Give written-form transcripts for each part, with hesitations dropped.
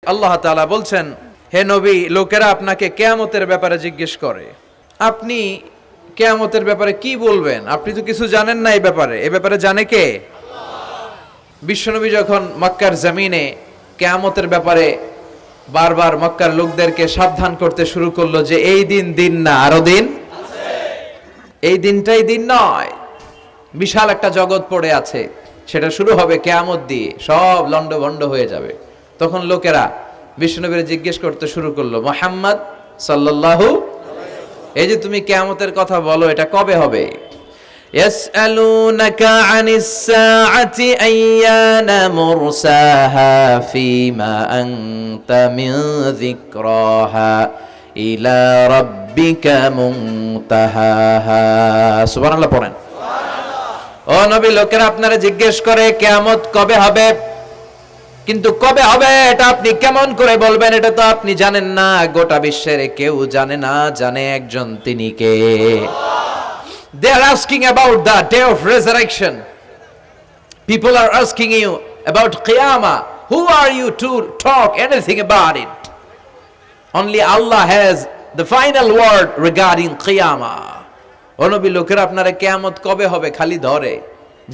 আল্লাহ তাআলা বলছেন, হে নবী, লোকেরা আপনাকে কিয়ামতের ব্যাপারে জিজ্ঞেস করে, আপনি কিয়ামতের ব্যাপারে কি বলবেন? আপনি তো কিছু জানেন না এ ব্যাপারে জানে কে? বিশ্বনবী যখন মক্কার জমিনে কিয়ামতের ব্যাপারে বারবার মক্কার লোকদেরকে সাবধান করতে শুরু করলো যে এই দিন না, আরো দিন আছে, এই দিনটাই দিন নয়, বিশাল একটা জগৎ পড়ে আছে, সেটা শুরু হবে কিয়ামত দিয়ে, সব লন্ডভন্ড হয়ে যাবে। তখন লোকেরা বিশ্বনবীর জিজ্ঞেস করতে শুরু করলো, মুহাম্মদ সাল্লাল্লাহু, এই যে তুমি কিয়ামতের কথা বলো, এটা কবে হবে? ইয়াসআলুনাকা আনিস সাআতি আইয়ানা মুরসাহা ফীমা আনতা মিন যিকরাহা ইলা রাব্বিকা মুনতাহাহা। সুবহানাল্লাহ পড়েন। ও নবী, লোকেরা আপনারা জিজ্ঞেস করে কিয়ামত কবে হবে, কিন্তু কবে হবে এটা আপনি কেমন করে বলবেন? এটা তো আপনি জানেন না, গোটা বিশ্বের কেউ জানে না, জানে একজন, তিনি কে? They are asking about the day of resurrection. People are asking you about Qiyamah. Who are you to talk anything about it? Only Allah has the final word regarding Qiyamah. ও নবী, লোকেরা আপনারা কিয়ামত কবে হবে খালি ধরে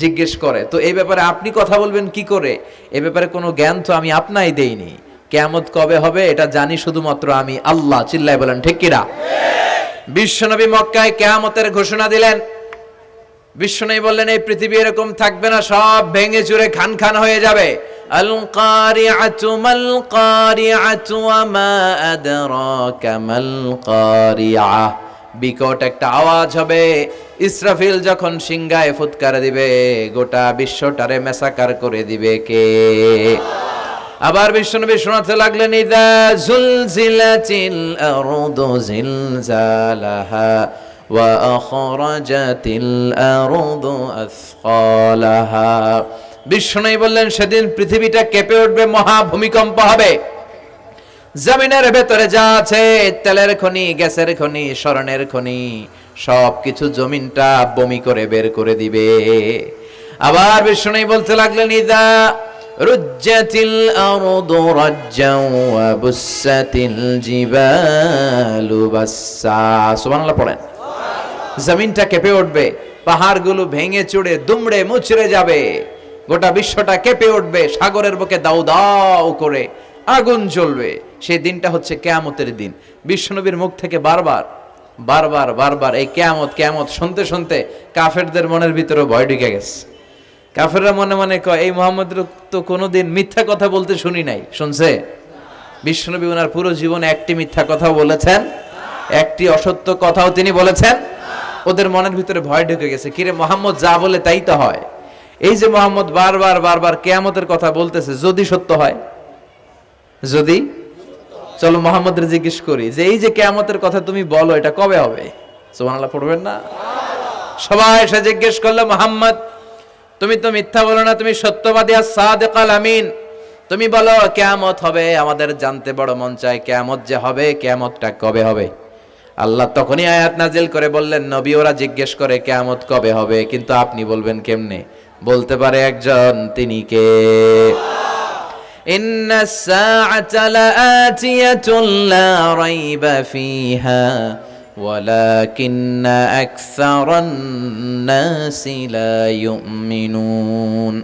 জিজ্ঞেস করে, তো এই ব্যাপারে আপনি কথা বলবেন কি করে? এই ব্যাপারে কোনো জ্ঞান তো আমি আপনাই দেইনি। কিয়ামত কবে হবে এটা জানি শুধুমাত্র আমি আল্লাহ। চিল্লায় বলেন ঠিক কিনা? বিশ্বনবী মক্কায় কিয়ামতের ঘোষণা দিলেন। বিশ্বনবী বললেন, এই পৃথিবী এরকম থাকবে না, সব ভেঙে চুরে খান খান হয়ে যাবে। আল কারিআতু মাল কারিআতু ওয়া মা আদরাকা মাল কারিআহ। বিকট একটা আওয়াজ হবে, ইসরাফিল যখন সিংহায় ফুৎকার দিবে, গোটা বিশ্বটারে মেসাকার করে দিবে কে? আবার বিশ্বনবী শোনাতে লাগলেন, ইযা জুলজিলাতিল আরদু জিলজালাহা ওয়া আখরাজাতিল আরদু আসকালাহা। বিশ্বনবী বললেন, সেদিন পৃথিবীটা কেঁপে উঠবে, মহা ভূমিকম্প হবে। জমিনের ভেতরে যা আছে, তেলের খনি, গ্যাসের খনি, স্বর্ণের খনি, সবকিছু জমিনটা বমি করে বের করে দিবে। আবার বিষ্ণু বলতে লাগলেন, ইদা রুজ্জাতিল আরদু রাজ্জাও ওয়া বুসাতিল জিবালু বাসসা। সুবহানাল্লাহ পড়েন। জমিনটা কেঁপে উঠবে, পাহাড়গুলো ভেঙে চুরে দুমড়ে মুচড়ে যাবে, গোটা বিশ্বটা কেঁপে উঠবে, সাগরের বুকে দাউ দাউ করে আগুন জ্বলবে। সেই দিনটা হচ্ছে কিয়ামতের দিন। বিশ্বনবীর মুখ থেকে বারবার এই কিয়ামত শুনতে শুনতে কাফেরদের মনের ভিতরে ভয় ঢুকে গেছে। কাফেররা মনে মনে কয়, এই মুহাম্মদের তো কোনোদিন মিথ্যা কথা বলতে শুনি নাই। শুনছে? বিশ্বনবী ওনার পুরো জীবনে একটি মিথ্যা কথা বলেছেন, একটি অসত্য কথাও তিনি বলেছেন। ওদের মনের ভিতরে ভয় ঢুকে গেছে, কিরে মুহাম্মদ যা বলে তাই তো হয়। এই যে মুহাম্মদ বারবার কিয়ামতের কথা বলতেছে, যদি সত্য হয়, যদি, চলো মুহাম্মদের জিজ্ঞেস করি যে এই যে কিয়ামতের কথা তুমি বলো, এটা কবে হবে? সুবহানাল্লাহ পড়বেন না? সবাই এসে জিজ্ঞেস করলো, মুহাম্মদ তুমি তো মিথ্যা বলো না, তুমি সত্যবাদী আর সাদিকাল আমিন, তুমি বলো কিয়ামত হবে, আমাদের জানতে বড় মন চায় কিয়ামত যে হবে, কিয়ামতটা কবে হবে? আল্লাহ তখনই আয়াত নাজিল করে বললেন, নবী ওরা জিজ্ঞেস করে কিয়ামত কবে হবে, কিন্তু আপনি বলবেন কেমনে? বলতে পারে একজন, তিনি কে? ইন্নাস সাআতা লাআতিয়াতুন লা রাইবা ফিহা ওয়ালাকিন্না আকসারান নাসি লা ইউমিনুন।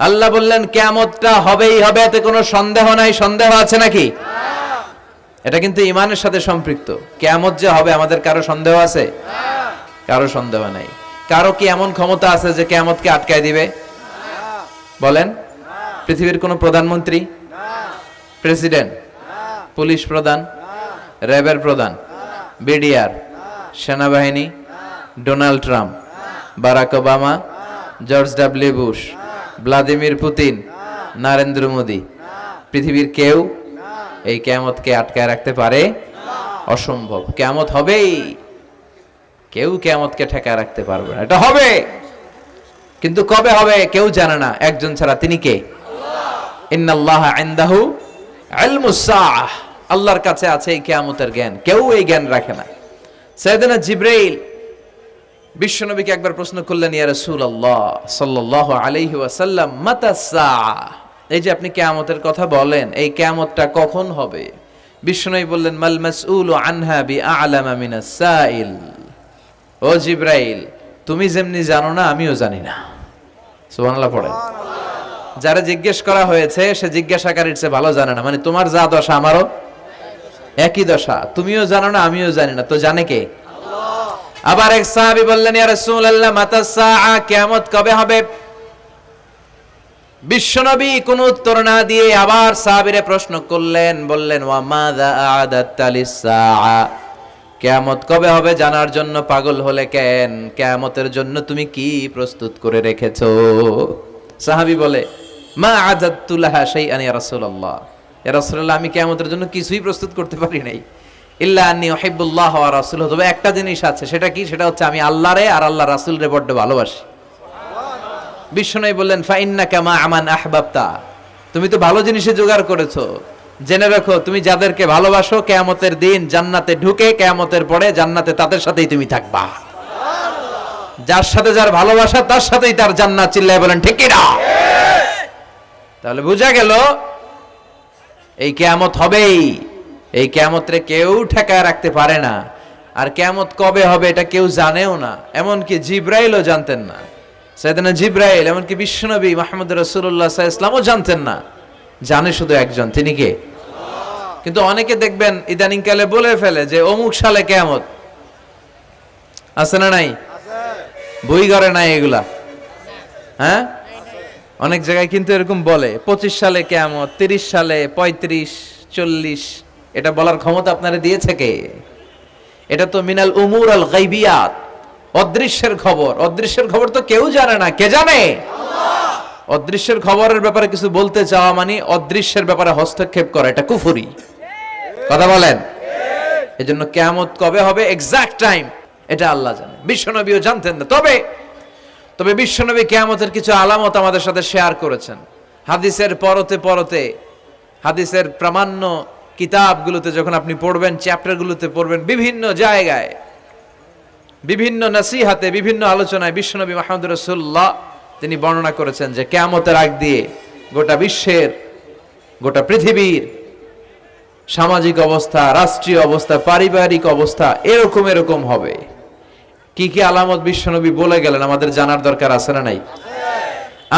আল্লাহ বললেন কিয়ামতটা হবেই হবে, এতে কোনো সন্দেহ নাই। সন্দেহ আছে নাকি? এটা কিন্তু ঈমানের সাথে সম্পৃক্ত। কিয়ামত যে হবে, আমাদের কারো সন্দেহ আছে? কারো সন্দেহ নাই। কারো কি এমন ক্ষমতা আছে যে কিয়ামতকে আটকায় দিবে? বলেন। পৃথিবীর কোন প্রধানমন্ত্রী, প্রেসিডেন্ট, পুলিশ প্রধান, র্যাবের প্রধান, বিডিআর, সেনাবাহিনী, Donald Trump, Barack Obama, George W Bush, Vladimir Putin, Narendra Modi, পৃথিবীর কেউ এই কিয়ামতকে আটকায় রাখতে পারে? অসম্ভব। কিয়ামত হবেই, কেউ কিয়ামতকে ঠেকায় রাখতে পারবে না। এটা হবে, কিন্তু কবে হবে কেউ জানে না, একজন ছাড়া, তিনি কে? ইন্নাল্লাহা ইনদাহু ইলমুস সাআহ। আল্লাহর কাছে আছে এই কিয়ামতের জ্ঞান, কেউ এই জ্ঞান রাখে না। সাইয়েদনা জিবরাইল বিশ্বনবীকে একবার প্রশ্ন করলেন, ইয়া রাসূলুল্লাহ সাল্লাল্লাহু আলাইহি ওয়াসাল্লাম, মাতা সাআহ, এই যে আপনি কিয়ামতের কথা বলেন, এই কিয়ামতটা কখন হবে? বিষ্ণু বললেন, মাল মাসউলু আনহা বিআলামা মিনাস সাইল। ও জিবরাইল, তুমি যেমনি জানো না, আমিও জানি না। সুবহানাল্লাহ পড়েন। যারা জিজ্ঞেস করা হয়েছে সে জিজ্ঞাসাকারীর চেয়ে ভালো জানে না। মানে তোমার যা দশা আমারও একই দশা, তুমিও জানো না আমিও জানি না, তো জানে কে? আল্লাহ। আবার এক সাহাবী বললেন, ইয়া রাসূলুল্লাহ মাতাস সাআ, কিয়ামত কবে হবে? বিশ্বনবী কোনো উত্তর না দিয়ে আবার সাহাবীরে প্রশ্ন করলেন, বললেন, ওয়া মাযা আ'দাতা লিস-সাআ, কিয়ামত কবে হবে জানার জন্য পাগল হলে কেন? কিয়ামতের জন্য তুমি কি প্রস্তুত করে রেখেছো? সাহাবী বলে, মা আ'দাতু লাহা শাইআন ইয়া রাসূলুল্লাহ, ইয়া রাসূলুল্লাহ আমি কিয়ামতের জন্য কিছুই প্রস্তুত করতে পারি নাই। ইল্লা আন্নী উহিব্বুল্লাহ ওয়া রাসূলুহু, তবে একটা জিনিস আছে, সেটা কি? সেটা হচ্ছে আমি আল্লাহরে আর আল্লাহর রাসূলরে বড় ভালোবাসি। বিষ্ণু বললেন, ফাইন্নাকা মা আমান আহবাবতা, তুমি তো ভালো জিনিসে জোগাড় করেছো। জেনে রাখো, তুমি যাদেরকে ভালোবাসো কিয়ামতের দিন জান্নাতে ঢুকে কিয়ামতের পরে জান্নাতে তাদের সাথেই তুমি থাকবা। যার সাথে যার ভালোবাসা তার সাথেই তার জান্নাত। চিল্লায় বলেন ঠিক কি না? তাহলে বোঝা গেল এই কিয়ামত হবেই। এই কিয়ামতরে কেউ ঠেকায় রাখতে পারে না। আর কিয়ামত কবে হবে এটা কেউ জানেও না, এমনকি জিবরাইলও জানতেন না। সাইয়েদনা জিবরাইল, এমনকি বিশ্বনবী মুহাম্মদ রাসূলুল্লাহ সাল্লাল্লাহু আলাইহি ওয়াসাল্লামও জানতেন না। জানে শুধু একজন, তিনি কে? আল্লাহ। কিন্তু অনেকে দেখবেন ইদানিং কালে বলে ফেলে যে অমুক সালে কিয়ামত। আছে না নাই? বই ঘরে নাই এগুলা? হ্যাঁ, অনেক জায়গায় কিন্তু এরকম বলে 25 সালে কিয়ামত, 30 সালে, 35, 40। এটা বলার ক্ষমতা আপনারা দিয়েছে কে? এটা তো মিনাল উমুর আল গায়বিয়াত, অদৃশ্যের খবর। অদৃশ্যের খবর তো কেউ জানে না, কে জানে? আল্লাহ। অদৃশ্যের খবরের ব্যাপারে কিছু বলতে চাওয়া মানে অদৃশ্যের ব্যাপারে হস্তক্ষেপ করা, এটা কুফরি। কথা বলেন। এজন্য কিয়ামত কবে হবে এক্সাক্ট টাইম এটা আল্লাহ জানে, বিশ্বনবীও জানতেন না। তবে বিশ্বনবী কিয়ামতের কিছু আলামত আমাদের সাথে শেয়ার করেছেন। হাদিসের পরতে পরতে, হাদিসের প্রামাণ্য কিতাবগুলোতে যখন আপনি পড়বেন, চ্যাপ্টারগুলোতে পড়বেন, বিভিন্ন জায়গায়, বিভিন্ন নসিহাতে, বিভিন্ন আলোচনায় বিশ্বনবী মুহাম্মদ রাসূলুল্লাহ তিনি বর্ণনা করেছেন যে কিয়ামতের আগ দিয়ে গোটা বিশ্বের, গোটা পৃথিবীর সামাজিক অবস্থা, রাষ্ট্রীয় অবস্থা, পারিবারিক অবস্থা এরকম হবে। কি কি আলামত বিশ্বনবী বলে গেলেন আমাদের জানার দরকার আছে না নাই?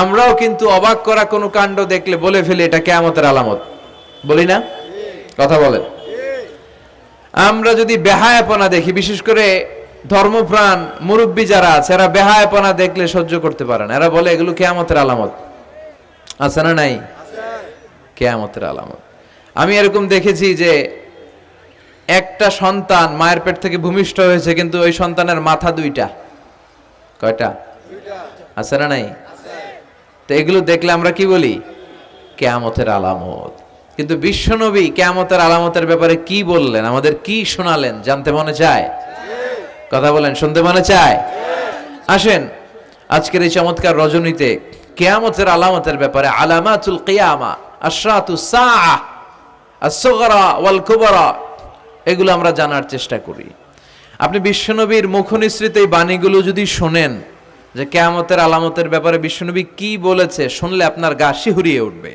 আমরাও কিন্তু অবাক করা কোনো কাণ্ড দেখলে বলে ফেলি এটা কিয়ামতের আলামত, বলি না? কথা বলেন। আমরা যদি বেহায়াপনা দেখি, বিশেষ করে ধর্মপ্রাণ মুরব্বী যারা আছে, এরা বেহায়াপনা দেখলে সহ্য করতে পারে না। এরা বলে এগুলো কিয়ামতের আলামত। আছে না নাই? কিয়ামতের আলামত। আমি এরকম দেখেছি যে একটা সন্তান মায়ের পেট থেকে ভূমিষ্ঠ হয়েছে, কিন্তু ওই সন্তানের মাথা দুইটা। কয়টা? আছে না নাই? তো এগুলো দেখলে আমরা কি বলি? কিয়ামতের আলামত। কিন্তু বিশ্বনবী কিয়ামতের আলামতের ব্যাপারে কি বললেন, আমাদের কি শোনালেন, জানতে মনে চায়? কথা বলেন, শুনতে মনে চায়? আসেন আজকের এই চমৎকার রজনীতে কিয়ামতের আলামতের ব্যাপারে, আলামাতুল কিয়ামা, আশরাতুস সাআ, আস-সুগরা ওয়াল কুবরা, এগুলো আমরা জানার চেষ্টা করি। আপনি বিশ্বনবীর মুখনিসৃত এই বাণীগুলো যদি শোনেন যে কিয়ামতের আলামতের ব্যাপারে বিশ্বনবী কি বলেছে, শুনলে আপনার গা শিহরিয়ে উঠবে।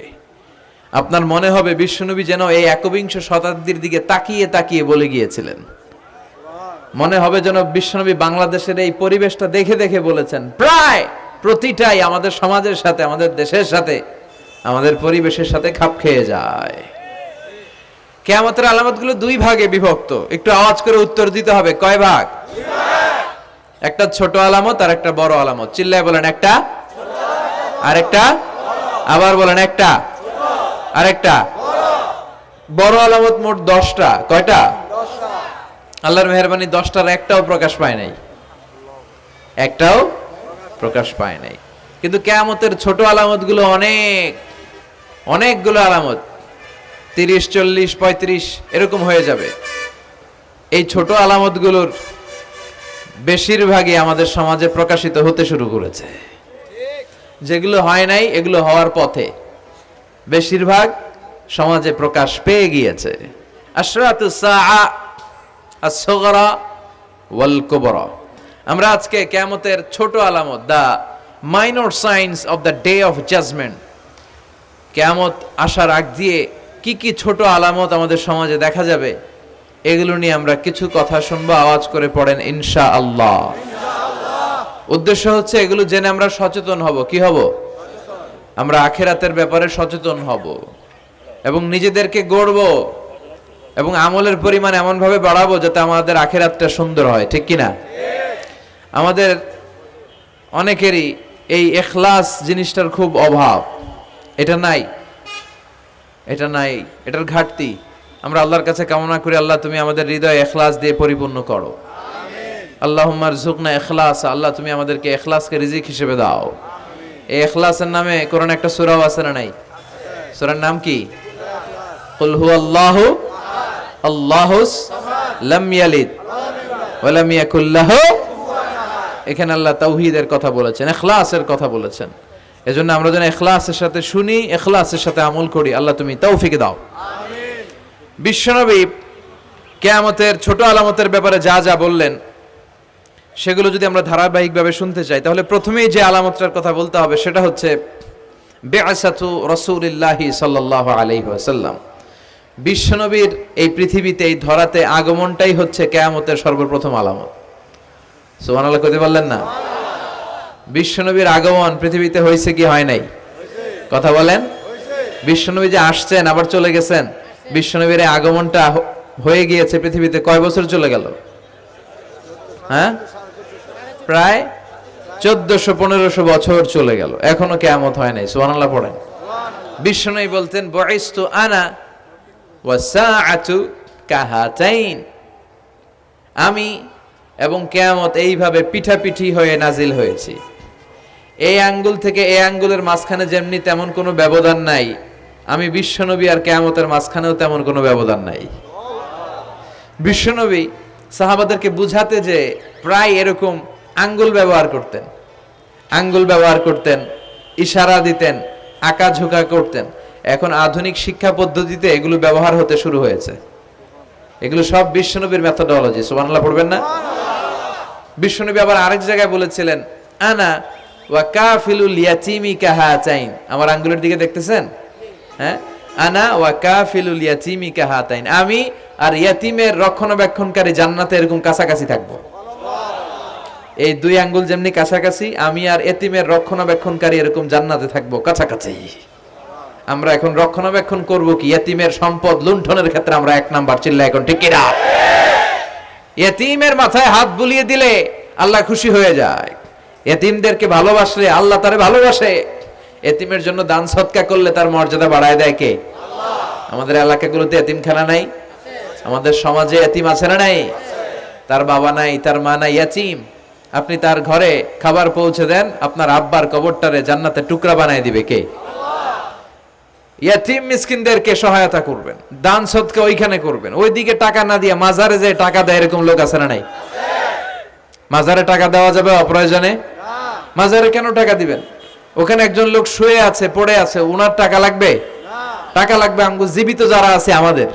আপনার মনে হবে বিশ্বনবী যেন এই একবিংশ শতাব্দীর দিকে তাকিয়ে তাকিয়ে বলে গিয়েছিলেন। মনে হবে যেন বিশ্বনবী বাংলাদেশের এই পরিবেশটা দেখে দেখে বলেছেন। প্রায় প্রতিটাই আমাদের সমাজের সাথে, আমাদের দেশের সাথে, আমাদের পরিবেশের সাথে খাপ খেয়ে যায়। কিয়ামতের আলামতগুলো দুই ভাগে বিভক্ত। একটু আওয়াজ করে উত্তর দিতে হবে, কয় ভাগ? একটা ছোট আলামত আর একটা বড় আলামত। চিল্লায় বলেন একটা, আর একটা, আবার বলেন একটা, আর একটা। বড় আলামত মোট 10টা। কয়টা? আল্লাহর মেহেরবানি 10টার একটাও প্রকাশ পায় নাই, একটাও প্রকাশ পায় নাই। কিন্তু কিয়ামতের ছোট আলামতগুলো অনেকগুলো আলামত, 30, 40, 35 এরকম হয়ে যাবে। এই ছোট আলামতগুলোর বেশিরভাগই আমাদের সমাজে প্রকাশিত হতে শুরু করেছে। যেগুলো হয় নাই এগুলো হওয়ার পথে, বেশিরভাগ সমাজে প্রকাশ পেয়ে গিয়েছে। আশরাতুস সাআ, আস-সুগরা ওয়াল কুবরা। আমরা আজকে কিয়ামতের ছোট আলামত, the minor signs of the day of judgement, কিয়ামত আসার আগ দিয়ে কি কি ছোট আলামত আমাদের সমাজে দেখা যাবে, এগুলো নিয়ে আমরা কিছু কথা শুনবো। আওয়াজ করে পড়েন ইনশাআল্লাহ। উদ্দেশ্য হচ্ছে এগুলো জেনে আমরা সচেতন হব। কি হব? আমরা আখিরাতের ব্যাপারে সচেতন হব এবং নিজেদেরকে গড়ব এবং আমলের পরিমাণ এমন ভাবে বাড়াবো যাতে আমাদের আখিরাতটা সুন্দর হয়। ঠিক কিনা? আমাদের অনেকেরই এই ইখলাস জিনিসটার খুব অভাব। এটা নাই, এটার ঘাটতি। আমরা আল্লাহর কাছে কামনা করি, আল্লাহ তুমি আমাদের হৃদয় ইখলাস দিয়ে পরিপূর্ণ করো। আল্লাহুম্মা রযুকনা ইখলাস, আল্লাহ তুমি আমাদেরকে ইখলাসকে রিজিক হিসেবে দাও। এই ইখলাসের নামে কোরআনে একটা সূরাও আছে না নাই? সূরার নাম কি? কুল হুয়াল্লাহু আল্লাহুস লাম ইয়ালিদ ওয়া লাম ইয়াকুল লাহু। এখানে আল্লাহ তাওহীদের কথা বলেছেন, ইখলাসের কথা বলেছেন। এজন্য আমরা যেন ইখলাসের সাথে শুনি, ইখলাসের সাথে আমল করি। আল্লাহ তুমি তৌফিক দাও। আমিন। বিশ্বনবী কিয়ামতের ছোট আলামতের ব্যাপারে যা যা বললেন সেগুলো যদি আমরা ধারাবাহিকভাবে শুনতে চাই, তাহলে প্রথমেই যে আলামতটার কথা বলতে হবে সেটা হচ্ছে বিআসাতু রাসূলিল্লাহি সাল্লাল্লাহু আলাইহি ওয়াসাল্লাম। বিশ্বনবীর এই পৃথিবীতে, এই ধরাতে আগমনটাই হচ্ছে কিয়ামতের সর্বপ্রথম আলামত। সুবহানাল্লাহ কইতে পারলেন না? বিশ্বনবীর আগমন পৃথিবীতে হয়েছে কি হয় নাই? কথা বলেন। বিশ্বনবী যে আসছেন আবার চলে গেছেন, বিশ্বনবীর আগমনটা হয়ে গিয়েছে পৃথিবীতে কয় বছর চলে গেল? হ্যাঁ, প্রায় 1400-1500 বছর চলে গেল, এখনো কিয়ামত হয় নাই। সুবহানাল্লাহ পড়েন। বিশ্বনবী বলতেন বুইস্তু আনা ওয়া সাআতু কাহাতাইন, আমি এবং কিয়ামত এইভাবে পিঠাপিঠি হয়ে নাজিল হয়েছি। এই আঙ্গুল থেকে এই আঙ্গুলের মাঝখানে যেমনি তেমন কোনো ব্যবধান নাই, আমি বিশ্বনবী আর কিয়ামতের মাঝখানেও তেমন কোনো ব্যবধান নাই। বিশ্বনবী সাহাবাদেরকে বুঝাতে যে প্রায় এরকম আঙ্গুল ব্যবহার করতেন, ইশারা দিতেন, আঁকাঝোঁকা করতেন। এখন আধুনিক শিক্ষা পদ্ধতিতে এগুলো ব্যবহার হতে শুরু হয়েছে। এগুলো সব বিশ্বনবীর মেথোডোলজি। সুবহানাল্লাহ পড়বেন না? বিশ্বনবী আবার আরেক জায়গায় বলেছিলেন আনা ওয়া কাফিলুল ইয়াতীমি কাহাতাইন, আমার আঙ্গুলের দিকে দেখতেছেন? হ্যাঁ, আনা ওয়া কাফিলুল ইয়াতীমি কাহাতাইন, আমি আর ইয়াতীমের রক্ষণাবেক্ষণকারী জান্নাতে এরকম কাছাকাছি থাকবো। এই দুই আঙ্গুল যেমনি কাছাকাছি, আমি আর ইয়াতীমের রক্ষণাবেক্ষণকারী এরকম জান্নাতে থাকবো কাছাকাছি। আমরা এখন রক্ষণাবেক্ষণ করব কি? ইয়াতীমের সম্পদ লুণ্ঠনের ক্ষেত্রে আমরা এক নাম্বার। চিল্লা এখন ঠিক কিনা? ইয়াতীমের মাথায় হাত বুলিয়ে দিলে আল্লাহ খুশি হয়ে যায়। ইয়াতীমদেরকে ভালোবাসলে আল্লাহ তারে ভালোবাসে। ইয়াতীমের জন্য দান সদকা করলে তার মর্যাদা বাড়ায় দেয় কে? আল্লাহ। আমাদের এলাকাগুলোতে ইয়াতীমখানা নাই? আমাদের সমাজে ইয়াতীম আছে না নাই? তার বাবা নাই, তার মা নাই, ইয়াতীম। আপনি তার ঘরে খাবার পৌঁছে দেন, আপনার আব্বার কবরটারে জান্নাতে টুকরা বানায় দিবে কে? ইয়াতীম মিসকিনদেরকে সহায়তা করবেন, দান সদকা ওইখানে করবেন। ওইদিকে টাকা না দিয়ে মাজারে যে টাকা দেয় এরকম লোক আছে না নাই? মাজারে টাকা দেওয়া যাবে অপ্রয়োজনে? মাজারে কেন টাকা দিবেন? ওখানে একজন লোক শুয়ে আছে, পড়ে আছে, উনার টাকা লাগবে? টাকা লাগবে আমগো জীবিত যারা আছে আমাদের।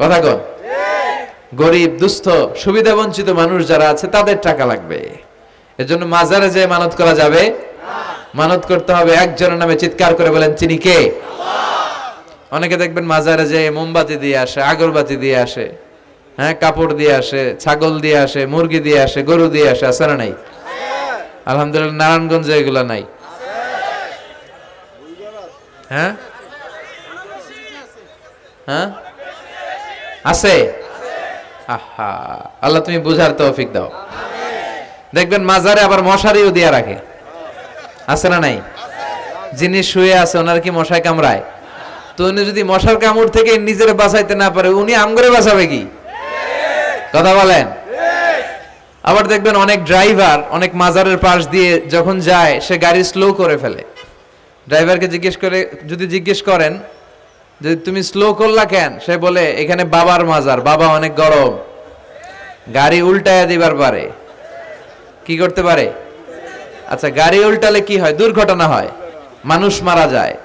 কথা কন। গরিব, দুস্থ, সুবিধা বঞ্চিত মানুষ যারা আছে তাদের টাকা লাগবে। এজন্য মাজারে যে মানত করা যাবে? মানত করতে হবে একজনের নামে, চিৎকার করে বলেন তিনি কে? অনেকে দেখবেন মাজারে যে মোমবাতি দিয়ে আসে, আগরবাতি দিয়ে আসে, হ্যাঁ, কাপড় দিয়ে আসে, ছাগল দিয়ে আসে, মুরগি দিয়ে আসে, গরু দিয়ে আসে। আছে না নাই? আলহামদুলিল্লাহ নারায়ণগঞ্জে এগুলা নাই। হ্যাঁ হ্যাঁ আছে। আহা, আল্লাহ তুমি বুঝার তৌফিক দাও। দেখবেন মাজারে আবার মশারিও দিয়ে রাখে। আছে না নাই? যিনি শুয়ে আছে ওনার কি মশায় কামড়ায়? তো উনি যদি মশার কামড় থেকে নিজের বাঁচাইতে না পারে, উনি আমগরে বাঁচাবে কি? কথা বলেন। আবার দেখবেন অনেক ড্রাইভার অনেক মাজারের পাশ দিয়ে যখন যায় সে গাড়ি স্লো করে ফেলে। ড্রাইভারকে জিজ্ঞেস করেন যে তুমি স্লো করলা কেন? সে বলে এখানে বাবার মাজার, বাবা অনেক গরম। গাড়ি উল্টায়া দিবার পারে। কি করতে পারে? আচ্ছা, গাড়ি উল্টালে কি হয়? দুর্ঘটনা হয়, মানুষ মারা যায়।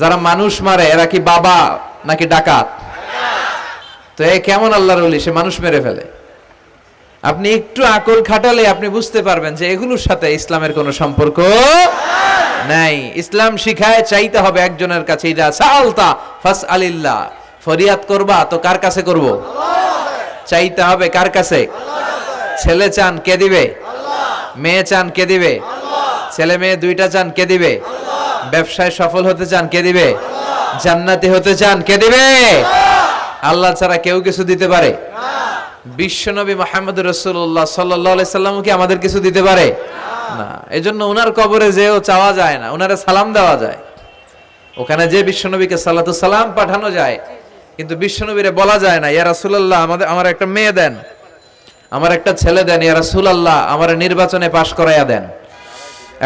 যারা মানুষ মারে এরা কি বাবা নাকি ডাকাত? তো এ কেমন আল্লাহর ওলি, সে মানুষ মেরে ফেলে। আপনি একটু আকল খাটালে আপনি বুঝতে পারবেন যে এগুলোর সাথে ইসলামের কোনো সম্পর্ক নাই। ইসলাম শিখায় চাইতে হবে একজনের কাছে। ইদা সাআলতা ফাসআলিল্লাহ, ফরিয়াদ করবা তো কার কাছে করব? চাইতে হবে কার কাছে? ছেলে চান কে দিবে? মেয়ে চান কে দিবে? ছেলে মেয়ে দুইটা চান কে দিবে? ব্যবসায় সফল হতে চান কে দিবে? জান্নাতি হতে চান কে দিবে? আল্লাহ ছাড়া কেউ কিছু দিতে পারে? বিশ্বনবী মুহাম্মদুর রাসূলুল্লাহ সাল্লাল্লাহু আলাইহি সাল্লাম কি আমাদের কিছু দিতে পারে? না। এজন্য ওনার কবরে যেও চাওয়া যায় না, ওনারে সালাম দেওয়া যায়। ওখানে যে বিশ্বনবীকে সালাতু সালাম পাঠানো যায়, কিন্তু বিশ্বনবীরে বলা যায় না, ইয়া রাসূলুল্লাহ আমার একটা মেয়ে দেন, আমার একটা ছেলে দেন, ইয়া রাসূলুল্লাহ আমার নির্বাচনে পাশ করাইয়া দেন।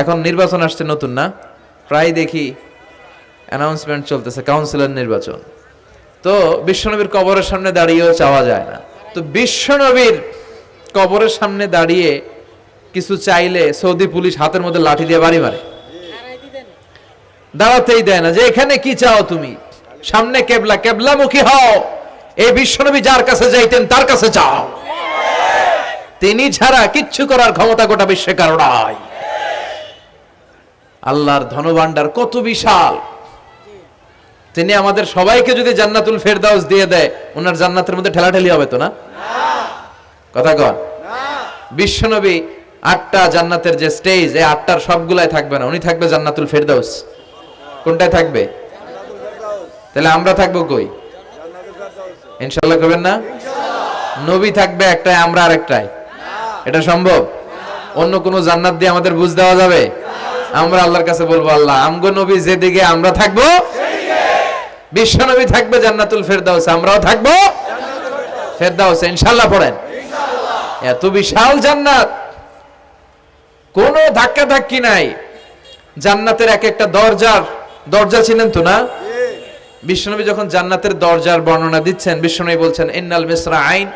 এখন নির্বাচন আসছে নতুন না, প্রায় দেখি অ্যানাউন্সমেন্ট চলতেছে কাউন্সিলর নির্বাচন। তো বিশ্বনবীর কবরের সামনে দাঁড়িয়েও চাওয়া যায় না। তো বিশ্বনবীর কবরের সামনে দাঁড়িয়ে কিছু চাইলে সৌদি পুলিশ হাতের মধ্যে লাঠি দিয়ে বাড়ি মারে, দাঁড়াতেই দেয় না। যে এখানে কি চাও তুমি? সামনে কেবলা, কেবলামুখী হও। এই বিশ্বনবী যার কাছে যাইতেন তার কাছে চাও, তিনি ছাড়া কিচ্ছু করার ক্ষমতা গোটা বিশ্বে কারো নাই। আল্লাহর ধনভাণ্ডার কত বিশাল! তিনি আমাদের সবাইকে যদি জান্নাতুল ফেরদাউস দিয়ে দেয়, ওনার জান্নাতের মধ্যে ঠেলাঠেলি হবে তো না? কথা কন। বিশ্বনবী 8টা জান্নাতের যে স্টেজ, এই 8টার সবগুলাই থাকবে না, উনি থাকবে জান্নাতুল ফেরদাউস। কোনটায় থাকবে? তাহলে আমরা থাকবো কই? ইনশাআল্লাহ করবেন না? নবী থাকবে একটাই, আমরা আরেকটাই। এটা সম্ভব? অন্য কোন জান্নাত দিয়ে আমাদের বুঝ দেওয়া যাবে? আমরা আল্লাহর কাছে বলবো, আল্লাহ আমগো নবী যেদিকে, আমরা থাকবো বিশ্বনবী থাকবে জান্নাতুল ফেরদাউস, আমরাও থাকবো ফেরদাউস। ইনশাআল্লাহ পড়েন। এত বিশাল জান্নাত, কোনো ধাক্কা ধাক্কি নাই। জান্নাতের এক একটা দরজা চিনেন তো না? বিশ্বনবী যখন জান্নাতের দরজার বর্ণনা দিচ্ছেন, বিশ্বনবী বলছেন ইন্নাল মিসরাআইন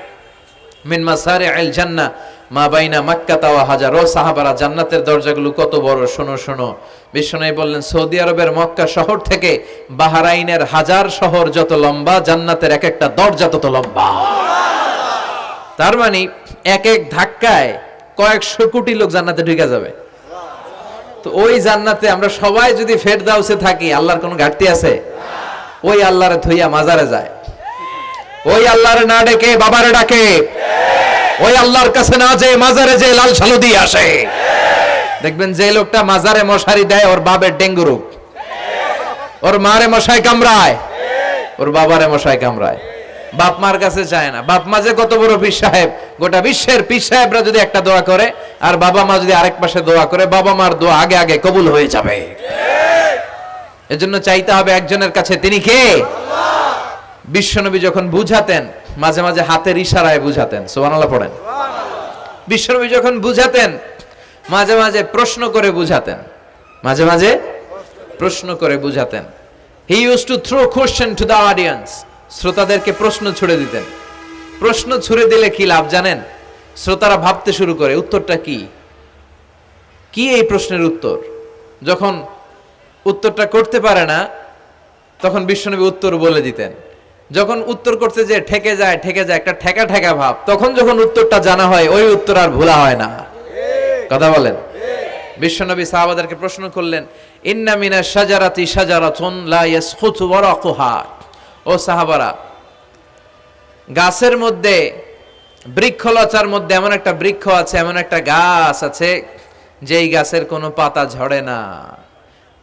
মিন মাসারি'আল জান্নাহ মা বাইনা মাক্কাতা ওয়া হাজার। ও সাহাবারা, জান্নাতের দরজাগুলো কত বড়, শোনো শোনো। বিশ্বনবী বললেন সৌদি আরবের মক্কা শহর থেকে বাহরাইনের হাজার শহর যত লম্বা, জান্নাতের এক একটা দরজা তত লম্বা। তার মানে এক এক ধাক্কায় কয়েকশো কোটি লোক জান্নাতে ঢুকে যাবে। তো ওই জান্নাতে আমরা সবাই যদি ফেরদাউসে থাকি, আল্লাহর কোনো ঘাটতি আছে? ওই আল্লাহরে থইয়া মাজারে যায়, ওই আল্লাহরে না ডেকে বাবারে ডাকে, ওই আল্লাহর কাছে না যেয়ে মাজারে যেয়ে লাল সালু দিয়ে আসে। দেখবেন যে লোকটা মাজারে মশারি দেয়, ওর বাবার ডেঙ্গু রোগ, ওর মারে মশাই কামড়ায়, ওর বাবারে মশাই কামড়ায়। বাপ মার কাছে চায় না। বাপ মা যে কত বড় পীর সাহেব, গোটা বিশ্বের পীর সাহেবরা যদি একটা দোয়া করে আর বাবা মা যদি আরেক পাশে দোয়া করে, বাবা মার দোয়া আগে আগে কবুল হয়ে যাবে। এজন্য চাইতে হবে একজনের কাছে, তিনি কে? বিশ্বনবী যখন বুঝাতেন, মাঝে মাঝে হাতের ইশারায় বুঝাতেন। সুবহানাল্লাহ পড়েন। বিশ্বনবী যখন বুঝাতেন, মাঝে মাঝে প্রশ্ন করে বুঝাতেন, মাঝে মাঝে প্রশ্ন করে বুঝাতেন। He use to throw question to the audience. শ্রোতাদেরকে প্রশ্ন ছুড়ে দিতেন। প্রশ্ন ছুড়ে দিলে কি লাভ জানেন? শ্রোতারা ভাবতে শুরু করে উত্তরটা কি, কি এই প্রশ্নের উত্তর। যখন উত্তরটা করতে পারে না, তখন বিশ্বনবী উত্তর বলে দিতেন। যখন উত্তর করতে যে ঠেকে যায় একটা ঠেকা ঠেকা ভাব, তখন যখন উত্তরটা জানা হয়, ওই উত্তর আর ভোলা হয় না। কথা বলেন। বিশ্বনবী সাহাবাদেরকে প্রশ্ন করলেন, ইন্না মিনাশ শাজারাতি শাজারাতুন লা ইয়াসকুতু ওয়ারাকুহা। ও সাহাবারা, গাছের মধ্যে, বৃক্ষলতার মধ্যে এমন একটা বৃক্ষ আছে, এমন একটা গাছ আছে, যেই গাছের কোনো পাতা ঝরে না।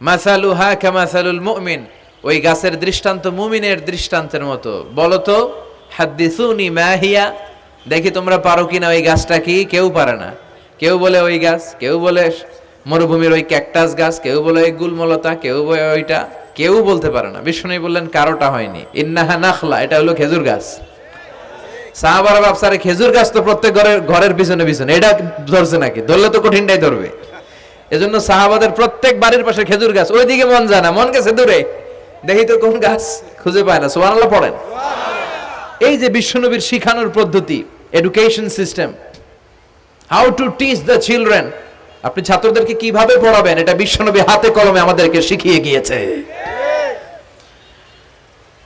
মাসালুহা কামাসালুল মুমিন। ওই গাছের দৃষ্টান্ত মুমিনের দৃষ্টান্তের মতো। বলো তো, হাদ্দিসুনি মা হিয়া, দেখি তোমরা পারো কিনা ওই গাছটা কি? কেউ পারে না। কেউ বলে ওই গাছ, কেউ বলে মরুভূমির ওই ক্যাকটাস গাছ, কেউ বলে ওই গুলমলতা, কেউ বলে ওইটা, কেউ বলতে পারে না। বিষ্ণু বললেন কারোটা হয়নি। ইন্নাহা নাখলা, এটা হলো খেজুর গাছ। সাহাবারা ভাবসারে খেজুর গাছ তো প্রত্যেক ঘরের পিছনে পিছনে, এটা ধরছে নাকি? ধরলে তো কঠিনটাই ধরবে। এজন্য সাহাবাদের প্রত্যেক বাড়ির পাশে খেজুর গাছ। ওইদিকে মন যায় না, মন গেছে দূরে, দেখি তো কোন গাছ, খুঁজে পায় না। সুবহানাল্লাহ পড়েন। এই যে বিশ্বনবীর শিখানোর পদ্ধতি, education system, how to teach the children, আপনি ছাত্রদেরকে কিভাবে পড়াবেন, এটা বিশ্বনবী হাতে কলমে আমাদেরকে শিখিয়ে গিয়েছে।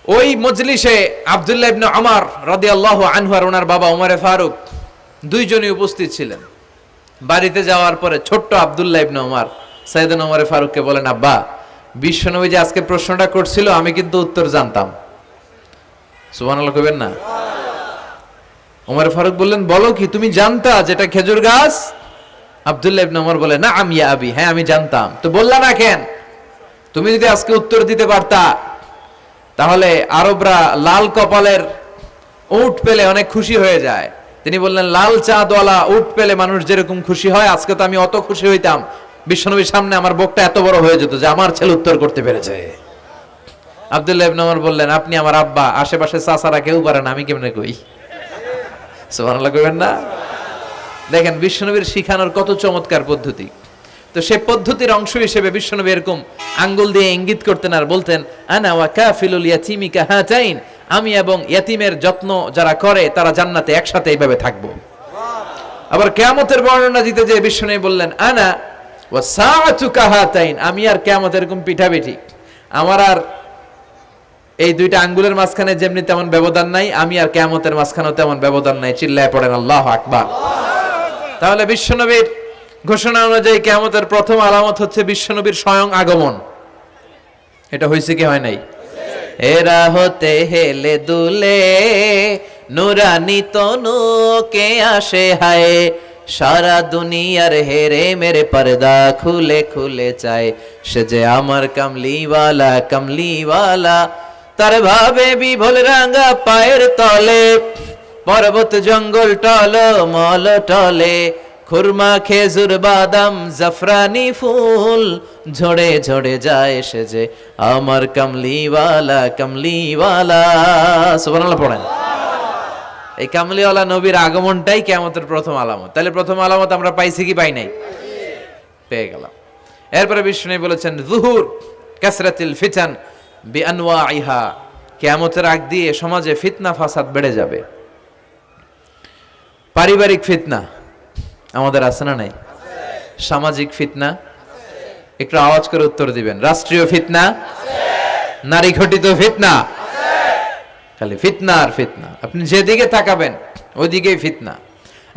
ওই মজলিসে আব্দুল্লাহ ইবনে উমর রাদিয়াল্লাহু আনহু আর ওনার বাবা ওমরে ফারুক দুইজনই উপস্থিত ছিলেন। বাড়িতে যাওয়ার পরে ছোট্ট আব্দুল্লাহ ইবনে উমর সাইয়েদনা ওমর ফারুককে বলেন, আব্বা, বিশ্বনবী যে আজকে প্রশ্নটা করছিল আমি কিন্তু উত্তর জানতাম। সুবহানাল্লাহ কইবেন না? ওমর ফারুক বললেন, বলো কি, তুমি জানতা যেটা খেজুর গাছ? আব্দুল্লাহ ইবনে ওমর বলে, না আমি আবি, হ্যাঁ আমি জানতাম। তো বললা না কেন? তুমি যদি আজকে উত্তর দিতে পারতা তাহলে আরবরা লাল কপালের উট পেলে অনেক খুশি হয়ে যায়। তিনি বললেন, লাল চাঁদওয়ালা উট পেলে মানুষ যেরকম খুশি হয়, আজকে তো আমি অত খুশি হইতাম, বিশ্বনবীর সামনে আমার বুকটা এত বড় হয়ে যেত যে আমার ছেলে উত্তর করতে পেরেছে। আব্দুল্লাহ ইবনে ওমর বললেন, আপনি আমার আব্বা, আশেপাশে চাচারা কেউ পারে না, আমি কেমনে কই? সুবহানাল্লাহ কইবেন না? দেখেন বিশ্বনবীর শিখানোর কত চমৎকার পদ্ধতি। তো সে পদ্ধতির অংশ হিসেবে বিশ্বনবী এরকম আঙ্গুল দিয়ে ইঙ্গিত করতেন আর বলতেন, আনা ওয়া কাফিলুল ইয়াতীমি কাহাতাইন, আমি এবং ইয়াতীমের যত্ন যারা করে তারা জান্নাতে একসাথে এইভাবে থাকবো। আবার কিয়ামতের বর্ণনা দিতে যে বিশ্বনবী বললেন, আনা ওয়া সাআতু কাহাতাইন, আমি আর কিয়ামত এরকম পিঠাপিঠি, আমার আর এই দুইটা আঙ্গুলের মাঝখানে যেমনি তেমন ব্যবধান নাই, আমি আর কিয়ামতের মাঝখানেও তেমন ব্যবধান নাই। চিল্লায় পড়েন আল্লাহু আকবার। তাহলে বিশ্বনবীর ঘোষণা অনুযায়ী কিয়ামতের প্রথম আলামত হচ্ছে বিশ্বনবীর স্বয়ং আগমন। এটা হয়েছে কি হয় নাই? এরা হতে হেলে দুলে নুরানি তনু কে আসে হায়, সারা দুনিয়ার হেরে মেরে পর্দা খুলে খুলে চায়, সে যে আমার কামলিওয়ালা কামলিওয়ালা, তার ভাবে বিভোল রাঙা পায়ের তলে, পর্বত জঙ্গল টল মল টলে, খুরমা খেজুর বাদাম জাফরানি ফুল ঝরে ঝরে যায়, সে যে আমার কামলিওয়ালা কামলিওয়ালা। সুবহানাল্লাহ পড়েন। এই কামলিওয়ালা নবীর আগমনটাই কিয়ামতের প্রথম আলামত। তাহলে প্রথম আলামত আমরা পাইছি কি পাই নাই? পেয়ে গেলাম। এরপরে বিষ্ণু বলেছেন, যুহুর কাসরাতিল ফিতান বিআনওয়াইহা, কিয়ামতের আগ দিয়ে সমাজে ফিতনা ফাসাদ বেড়ে যাবে। পারিবারিক ফিতনা আমাদের আছে না নাই? সামাজিক ফিতনা, একটু আওয়াজ করে উত্তর দিবেন। রাষ্ট্রীয় ফিতনা, নারী ঘটিত ফিতনা, খালি ফিতনা আর ফিতনা। আপনি যেদিকে তাকাবেন ওইদিকেই ফিতনা।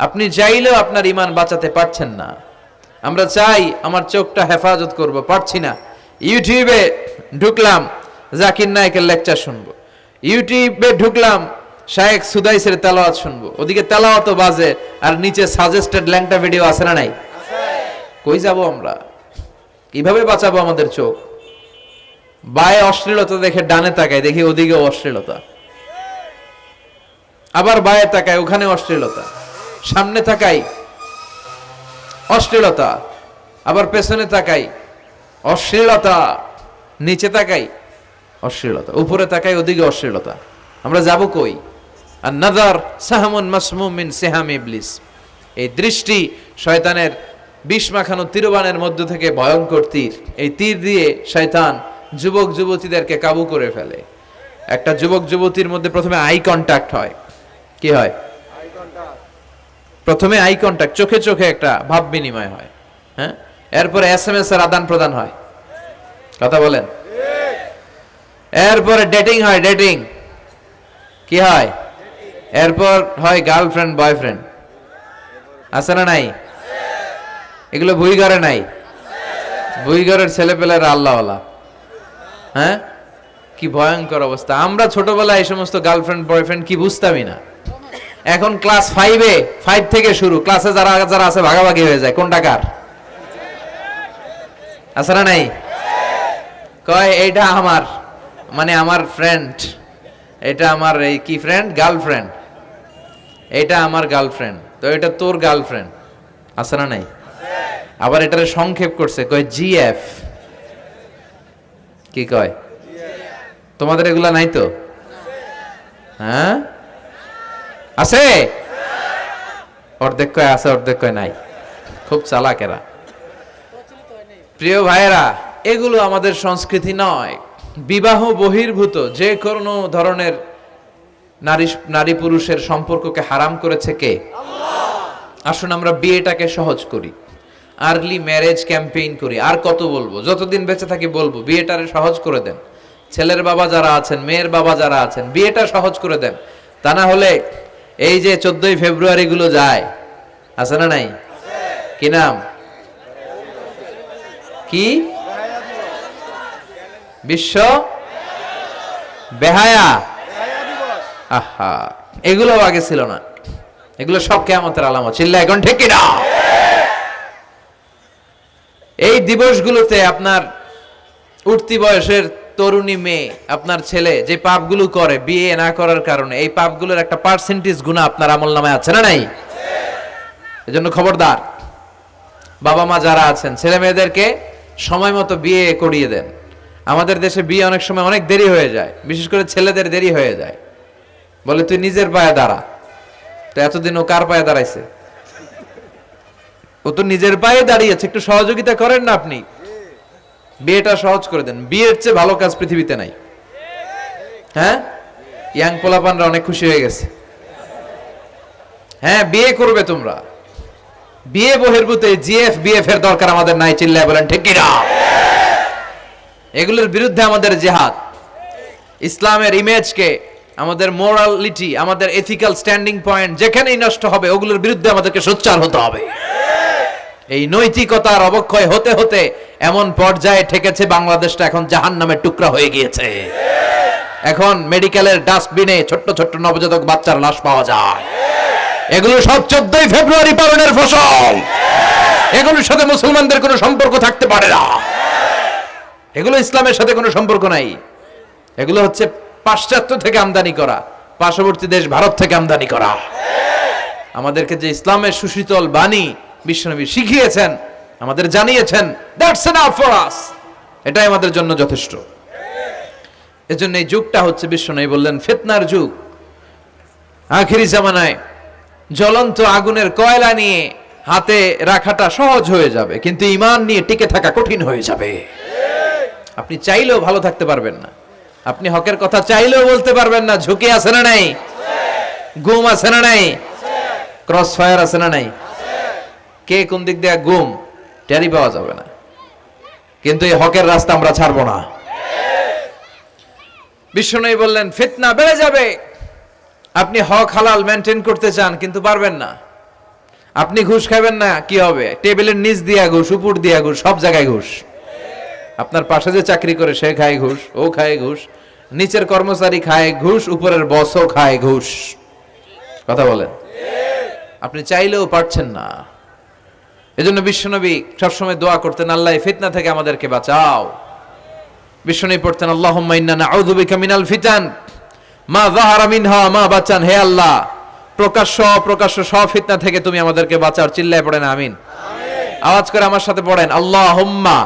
আপনি চাইলেও আপনার ঈমান বাঁচাতে পারছেন না। আমরা চাই আমার চোখটা হেফাজত করব, পারছি না। ইউটিউবে ঢুকলাম, জাকির নায়েকের লেকচার শুনবো, ইউটিউবে ঢুকলাম, শায়েখ সুদাইসের তেলাওয়াত শুনবো, ওদিকে তেলাওয়াতও বাজে আর নিচে সাজেস্টেড ল্যাংটা ভিডিও আছে না নাই? কই যাব আমরা? কিভাবে বাঁচাবো আমাদের চোখ? বায়ে অশ্লীলতা দেখে ডানে তাকায়, দেখি ওদিকে অশ্লীলতা, আবার বায়ে তাকায়, ওখানে অশ্লীলতা, সামনে তাকাই অশ্লীলতা, আবার পেছনে তাকাই অশ্লীলতা, নিচে তাকাই অশ্লীলতা, উপরে তাকাই ওদিকে অশ্লীলতা। আমরা যাব কই? আর নাযার সাহামুন মাসমুম মিন সিহাম ইবলিস, এই দৃষ্টি শয়তানের বিষ মাখানো তীরবানের মধ্য থেকে ভয়ঙ্কর তীর। এই তীর দিয়ে শয়তান যুবক যুবতীদেরকে কাবু করে ফেলে। একটা যুবক যুবতীর মধ্যে প্রথমে আই কন্টাক্ট হয়। কি হয়? প্রথমে আই কন্টাক্ট, চোখে চোখে একটা ভাব বিনিময় হয়, হ্যাঁ। এরপরে এসএমএস এর আদান প্রদান হয়, কথা বলেন। এরপরে ডেটিং হয়, ডেটিং কি হয়? এরপর হয় গার্লফ্রেন্ড বয়ফ্রেন্ড, আছে না নাই? এগুলো ভুইঘরে নাই? ভুইঘরের ছেলেপেলেরা আল্লাহওয়ালা, হ্যাঁ। কি ভয়ঙ্কর অবস্থা। আমরা ছোটবেলায় এই সমস্ত গার্লফ্রেন্ড বয়ফ্রেন্ড কি বুঝতামই না। এখন ক্লাস 5 থেকে শুরু, ক্লাসে যারা যারা আছে ভাগাভাগি হয়ে যায়, কোনটা কার, আছে না নাই? কয় এইটা আমার, মানে আমার ফ্রেন্ড, এটা আমার এই কি ফ্রেন্ড, গার্লফ্রেন্ড, এটা আমার গার্লফ্রেন্ড, তো এটা তোর গার্লফ্রেন্ড, আছে না নাই? আবার এটারে সংক্ষেপ করছে, কয় জিএফ। কি কয়? তোমাদের এগুলা নাই তো? হ্যাঁ আছে, অর্ধেক কয় আছে, অর্ধেক কয় নাই। খুব চালাক এরা। প্রিয় ভাইয়েরা, এগুলো আমাদের সংস্কৃতি নয়। বিবাহ বহির্ভূত যে কোনো ধরনের নারী পুরুষের সম্পর্ককে হারাম করেছে কে? আল্লাহ। আসুন আমরা বিয়েটাকে সহজ করি, আর্লি ম্যারেজ ক্যাম্পেইন করি। আর কত বলবো, যতদিন বেঁচে থাকি বলবো, বিয়েটারে সহজ করে দেন। ছেলের বাবা যারা আছেন, মেয়ের বাবা যারা আছেন, বিয়েটা সহজ করে দেন। তা না হলে এই যে 14ই ফেব্রুয়ারি গুলো যায়, আছে না নাই? কি নাম? কি বিশ্ব বেহায়া? আহা, এগুলো আগে ছিল না, এগুলো সব কিয়ামতের আলামত। চিল্লায় এখন ঠিক কিনা? এই দিবসগুলোতে আপনার উঠতি বয়সের তরুণী মেয়ে, আপনার ছেলে যে পাপগুলো করে বিয়ে না করার কারণে, এই পাপগুলোর একটা পার্সেন্টেজ গুনাহ আপনার আমলনামায় আছে না নাই? এজন্য খবরদার, বাবা মা যারা আছেন ছেলে মেয়েদেরকে সময় মতো বিয়ে করিয়ে দেন। আমাদের দেশে বিয়ে অনেক সময় অনেক দেরি হয়ে যায়, বিশেষ করে ছেলেদের দেরি হয়ে যায়। বলে তুই নিজের পায়ে দাঁড়া। তো এতদিন ও কার পায়ে দাঁড়াইছে? ও তো নিজের পায়ে দাঁড়িয়েছে, একটু সহযোগিতা করেন না আপনি, বিয়েটা সহজ করে দেন। বিয়ের চেয়ে ভালো কাজ পৃথিবীতে নাই। হ্যাঁ, ইয়াং পোলাপানরা অনেক খুশি হয়ে গেছে। হ্যাঁ, বিয়ে করবে তোমরা। বিয়ে বহির্ভূতে জিএফ বিএফ এর দরকার আমাদের নাই। চিল্লায় বলেন ঠিক কিনা? এগুলোর বিরুদ্ধে আমাদের জিহাদ। ইসলামের ইমেজকে, আমাদের মোরালিটি, আমাদের এথিক্যাল স্ট্যান্ডিং পয়েন্ট যেখানেই নষ্ট হবে, ওগুলোর বিরুদ্ধে আমাদেরকে সোচ্চার হতে হবে। এই নৈতিকতার অবক্ষয় হতে হতে এমন পর্যায়ে ঠেকেছে বাংলাদেশটা এখন জাহান্নামের টুকরা হয়ে গিয়েছে। এখন মেডিকেলের ডাস্টবিনে ছোট্ট ছোট্ট নবজাতক বাচ্চার লাশ পাওয়া যায়। এগুলো সব 14ই ফেব্রুয়ারি পালনের ফসল। এগুলোর সাথে মুসলমানদের কোনো সম্পর্ক থাকতে পারে না। এগুলো ইসলামের সাথে কোনো সম্পর্ক নাই। এগুলো হচ্ছে পাশ্চাত্য থেকে আমদানি করা, পার্শ্ববর্তী দেশ ভারত থেকে আমদানি করা। আমাদেরকে যে ইসলামের সুশীতল বাণী বিশ্বনবী শিখিয়েছেন, আমাদের জানিয়েছেন, দ্যাটস এনাফ ফর আস, এটাই আমাদের জন্য যথেষ্ট। এজন্য এই যুগটা হচ্ছে, বিশ্বনবী বললেন, ফিতনার যুগ। আখিরি জামানায় জ্বলন্ত আগুনের কয়লা নিয়ে হাতে রাখাটা সহজ হয়ে যাবে, কিন্তু ঈমান নিয়ে টিকে থাকা কঠিন হয়ে যাবে। আপনি চাইলেও ভালো থাকতে পারবেন না, আপনি হকের কথা চাইলেও বলতে পারবেন না। ঝুঁকি আছে না নাই? গুম আছে না নাই? ক্রস ফায়ার আছে না নাই? কে কোন দিক দিয়ে গুম টেরি পাওয়া যাবে না, কিন্তু এই হকের রাস্তা আমরা ছাড়বো না। বিশ্বনবী বললেন ফিতনা বেড়ে যাবে। আপনি হক হালাল মেনটেন করতে চান কিন্তু পারবেন না। আপনি ঘুষ খাবেন না, কি হবে? টেবিলের নিচ দিয়া ঘুষ, উপর দিয়া ঘুষ, সব জায়গায় ঘুষ। আপনার পাশে যে চাকরি করে সে খায় ঘুষ, ও খায় ঘুষ, নিচের কর্মচারী খায় ঘুষ, উপরের বসও খায় ঘুষ। কথা বলেন, আপনি চাইলেও পারছেন না। এজন্য বিশ্বনবী সবসময় দোয়া করতেন, আল্লাহ ফিতনা থেকে আমাদেরকে বাঁচাও। বিশ্বনবী পড়তেন, আল্লাহুম্মা ইন্না নাউযু বিকা মিনাল ফিতান মা যাহারা মিনহা মা বাচান। হে আল্লাহ, প্রকাশ্য অপ্রকাশ্য সব ফিতনা থেকে তুমি আমাদেরকে বাঁচাও। চিল্লায় পড়েন আমিন। আওয়াজ করে আমার সাথে পড়েন, আল্লাহুম্মা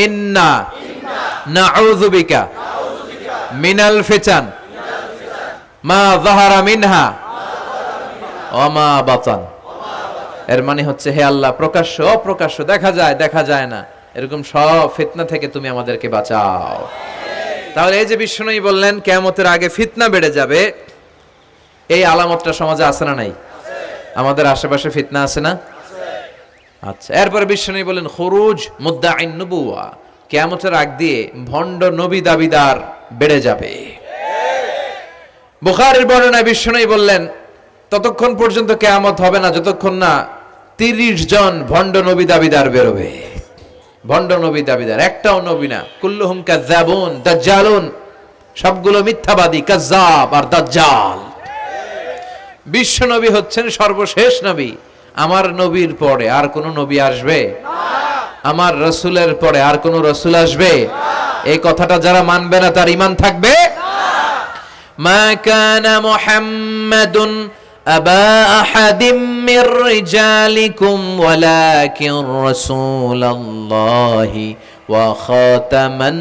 ইন্না নাউযু বিকা মিনাল ফিতান মা যাহারা মিনহা ওয়া মা বাচান। এর মানে হচ্ছে, হে আল্লাহ, প্রকাশ্য অপ্রকাশ্য, দেখা যায় দেখা যায় না, এরকম সব ফিতনা থেকে তুমি আমাদেরকে বাঁচাও। তাহলে এই যে বিশ্বনবী বললেন কিয়ামতের আগে ফিতনা বেড়ে যাবে, এই আলামতটা সমাজে আছে না নাই? আমাদের আশেপাশে ফিতনা আছে না? আচ্ছা, এরপরে বিশ্বনবী বললেন খুরুজ মুদ্দাঈন নবুওয়া, কিয়ামতের আগ দিয়ে ভণ্ড নবী দাবিদার বেড়ে যাবে। বুখারীর বর্ণনায় বিশ্বনবী বললেন, ততক্ষণ পর্যন্ত কিয়ামত হবে না যতক্ষণ না 30 জন ভণ্ড নবী দাবিদার বেরোবে। ভণ্ড নবী দাবিদার, একটাও নবী না। কুল্লুহুম কাযযাবুন দাজ্জালুন, সবগুলো মিথ্যাবাদী, কাযযাব আর দাজ্জাল। বিশ্ব নবী হচ্ছেন সর্বশেষ নবী। আমার নবীর পরে আর কোন নবী আসবে না, আমার রাসূলের পরে আর কোন রাসূল আসবে না। এই কথাটা যারা মানবে না তার ঈমান থাকবে না। মা কানা মুহাম্মাদুন আবা আহাদিম মির রিজালিকুম ওয়ালাকিন রাসূলুল্লাহি ওয়া খাতামান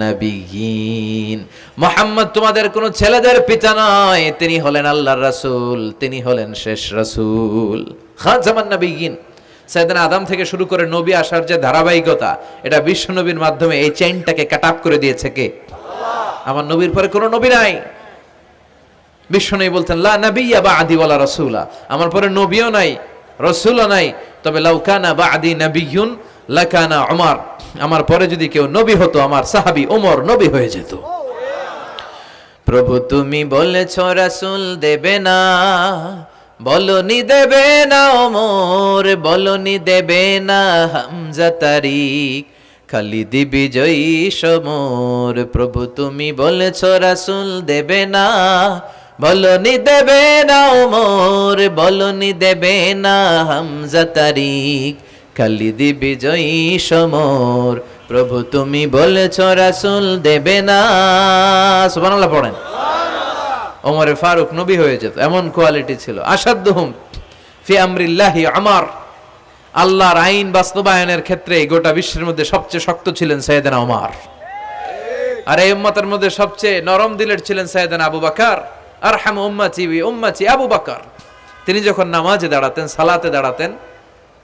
নাবিয়্যিন। মুহাম্মদ তোমাদের কোন ছেলেদের পিতা নয়, তিনি হলেন আল্লাহর রাসূল, তিনি হলেন শেষ রাসূল। খাতামান নাবিয়্যিন, সাইয়েদনা আদম থেকে শুরু করে নবী আসার যে ধারাবাহিকতা, এটা বিশ্ব নবীর মাধ্যমে এই চেইনটাকে কাট আপ করে দিয়েছে কে? আল্লাহ। আমার নবীর পরে কোনো নবী নাই। বিশ্বনবী বলতেন, লা নাবিয়্যা বা'দি ওয়ালা রাসূলা, আমার পরে নবীও নাই, রাসূলও নাই, তবে লাউ কানা বা'দি নাবিয়্যুন লাকানা উমর, আমার পরে যদি কেউ নবী হতো আমার সাহাবী ওমর নবী হয়ে যেত। প্রভু তুমি বলেছ রাসূল দেবে না, বলনি দেবে না ওমর, বলনি দেবে না হামজা তারিক, খালিদ বিজয়ী সমর। প্রভু তুমি বলেছ রাসূল দেবে না, বলনি দেবে না ওমর, বলনি দেবে না হামজা তারিক, খালিদ বিজয়ী সমর। প্রভু তুমি বলেছ রাসূল দেবে না। সুবহানাল্লাহ পড়েন। ওমরে ফারুক নবী হয়ে যেত, এমন কোয়ালিটি ছিল। আসাদুহুম ফি আমরিল্লাহি আমার, আল্লাহর আইন বাস্তবায়নের ক্ষেত্রে গোটা বিশ্বের মধ্যে সবচেয়ে শক্ত ছিলেন সাইয়েদনা ওমর। আর এই উম্মতের মধ্যে সবচেয়ে নরম দিলের ছিলেন সাইয়েদনা আবু বকর। আরহাম উম্মতি বি উম্মতি আবু বকর। তিনি যখন নামাজে দাঁড়াতেন, সালাতে দাঁড়াতেন,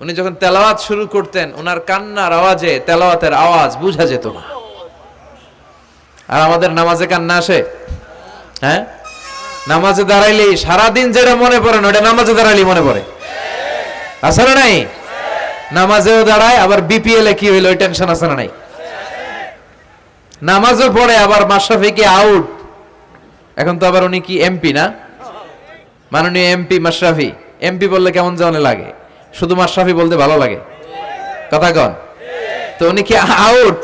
উনি যখন তেলাওয়াত শুরু করতেন, ওনার কান্নার আওয়াজে তেলাওয়াতের আওয়াজ বোঝা যেত না। আর আমাদের নামাজে কান্না আসে? হ্যাঁ, নামাজে দাঁড়াইলেই সারাদিন যেটা মনে পড়ে না ওটা নামাজে দাঁড়াইলেই মনে পড়ে। আছে না নাই? নামাজেও দাঁড়ায়, আবার বিপিএল এ কি হইলো ওই টেনশন আছে না নাই? নামাজও পড়ে, আবার মাশরাফি কি আউট, এখন তো আবার উনি কি এমপি না, মাননীয় এমপি মাশরাফি। এমপি বললে কেমন জানে লাগে, শুধু মাশরাফি বলতে ভালো লাগে, কথা কন। তো উনি কি আউট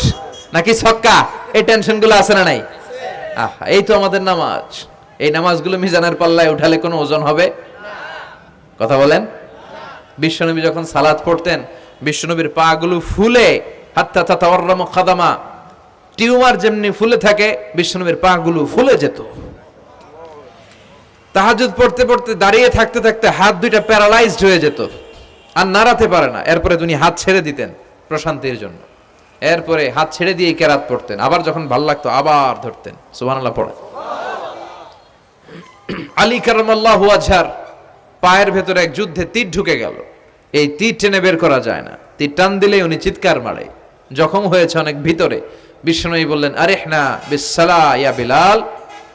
নাকি ছক্কা, এই টেনশন গুলো আছে না নাই? আহা, এই তো আমাদের নামাজ। এই নামাজগুলো মিজানের পাল্লায় উঠালে কোনো ওজন হবে? কথা বলেন। বিশ্বনবী যখন সালাত পড়তেন, বিশ্বনবীর পা গুলো ফুলে, হাত্তা তাতাওয়াররামু খাদামা, টিউমার যেমনি ফুলে থাকে, বিশ্বনবীর পা গুলো ফুলে যেত। তাহাজ্জুদ পড়তে পড়তে দাঁড়িয়ে থাকতে থাকতে হাত দুইটা প্যারালাইজড হয়ে যেত, আর নাড়াতে পারে না। এরপরে তিনি হাত ছেড়ে দিতেন প্রশান্তির জন্য, এরপরে হাত ছেড়ে দিয়ে কেরাত পড়তেন, আবার যখন ভাল লাগতো আবার ধরতেন। সুবহানাল্লাহ পড়ে। আলী কারামাল্লাহু ওয়াজহার পায়ের ভেতরে এক যুদ্ধে তীর ঢুকে গেল। এই তীর টেনে বের করা যায় না, তীর টান দিলেই উনি চিৎকার মারে, জখম হয়েছে অনেক ভিতরে। বিশ্বনবী বললেন, আরিহনা বিসসালা ইয়া বিলাল,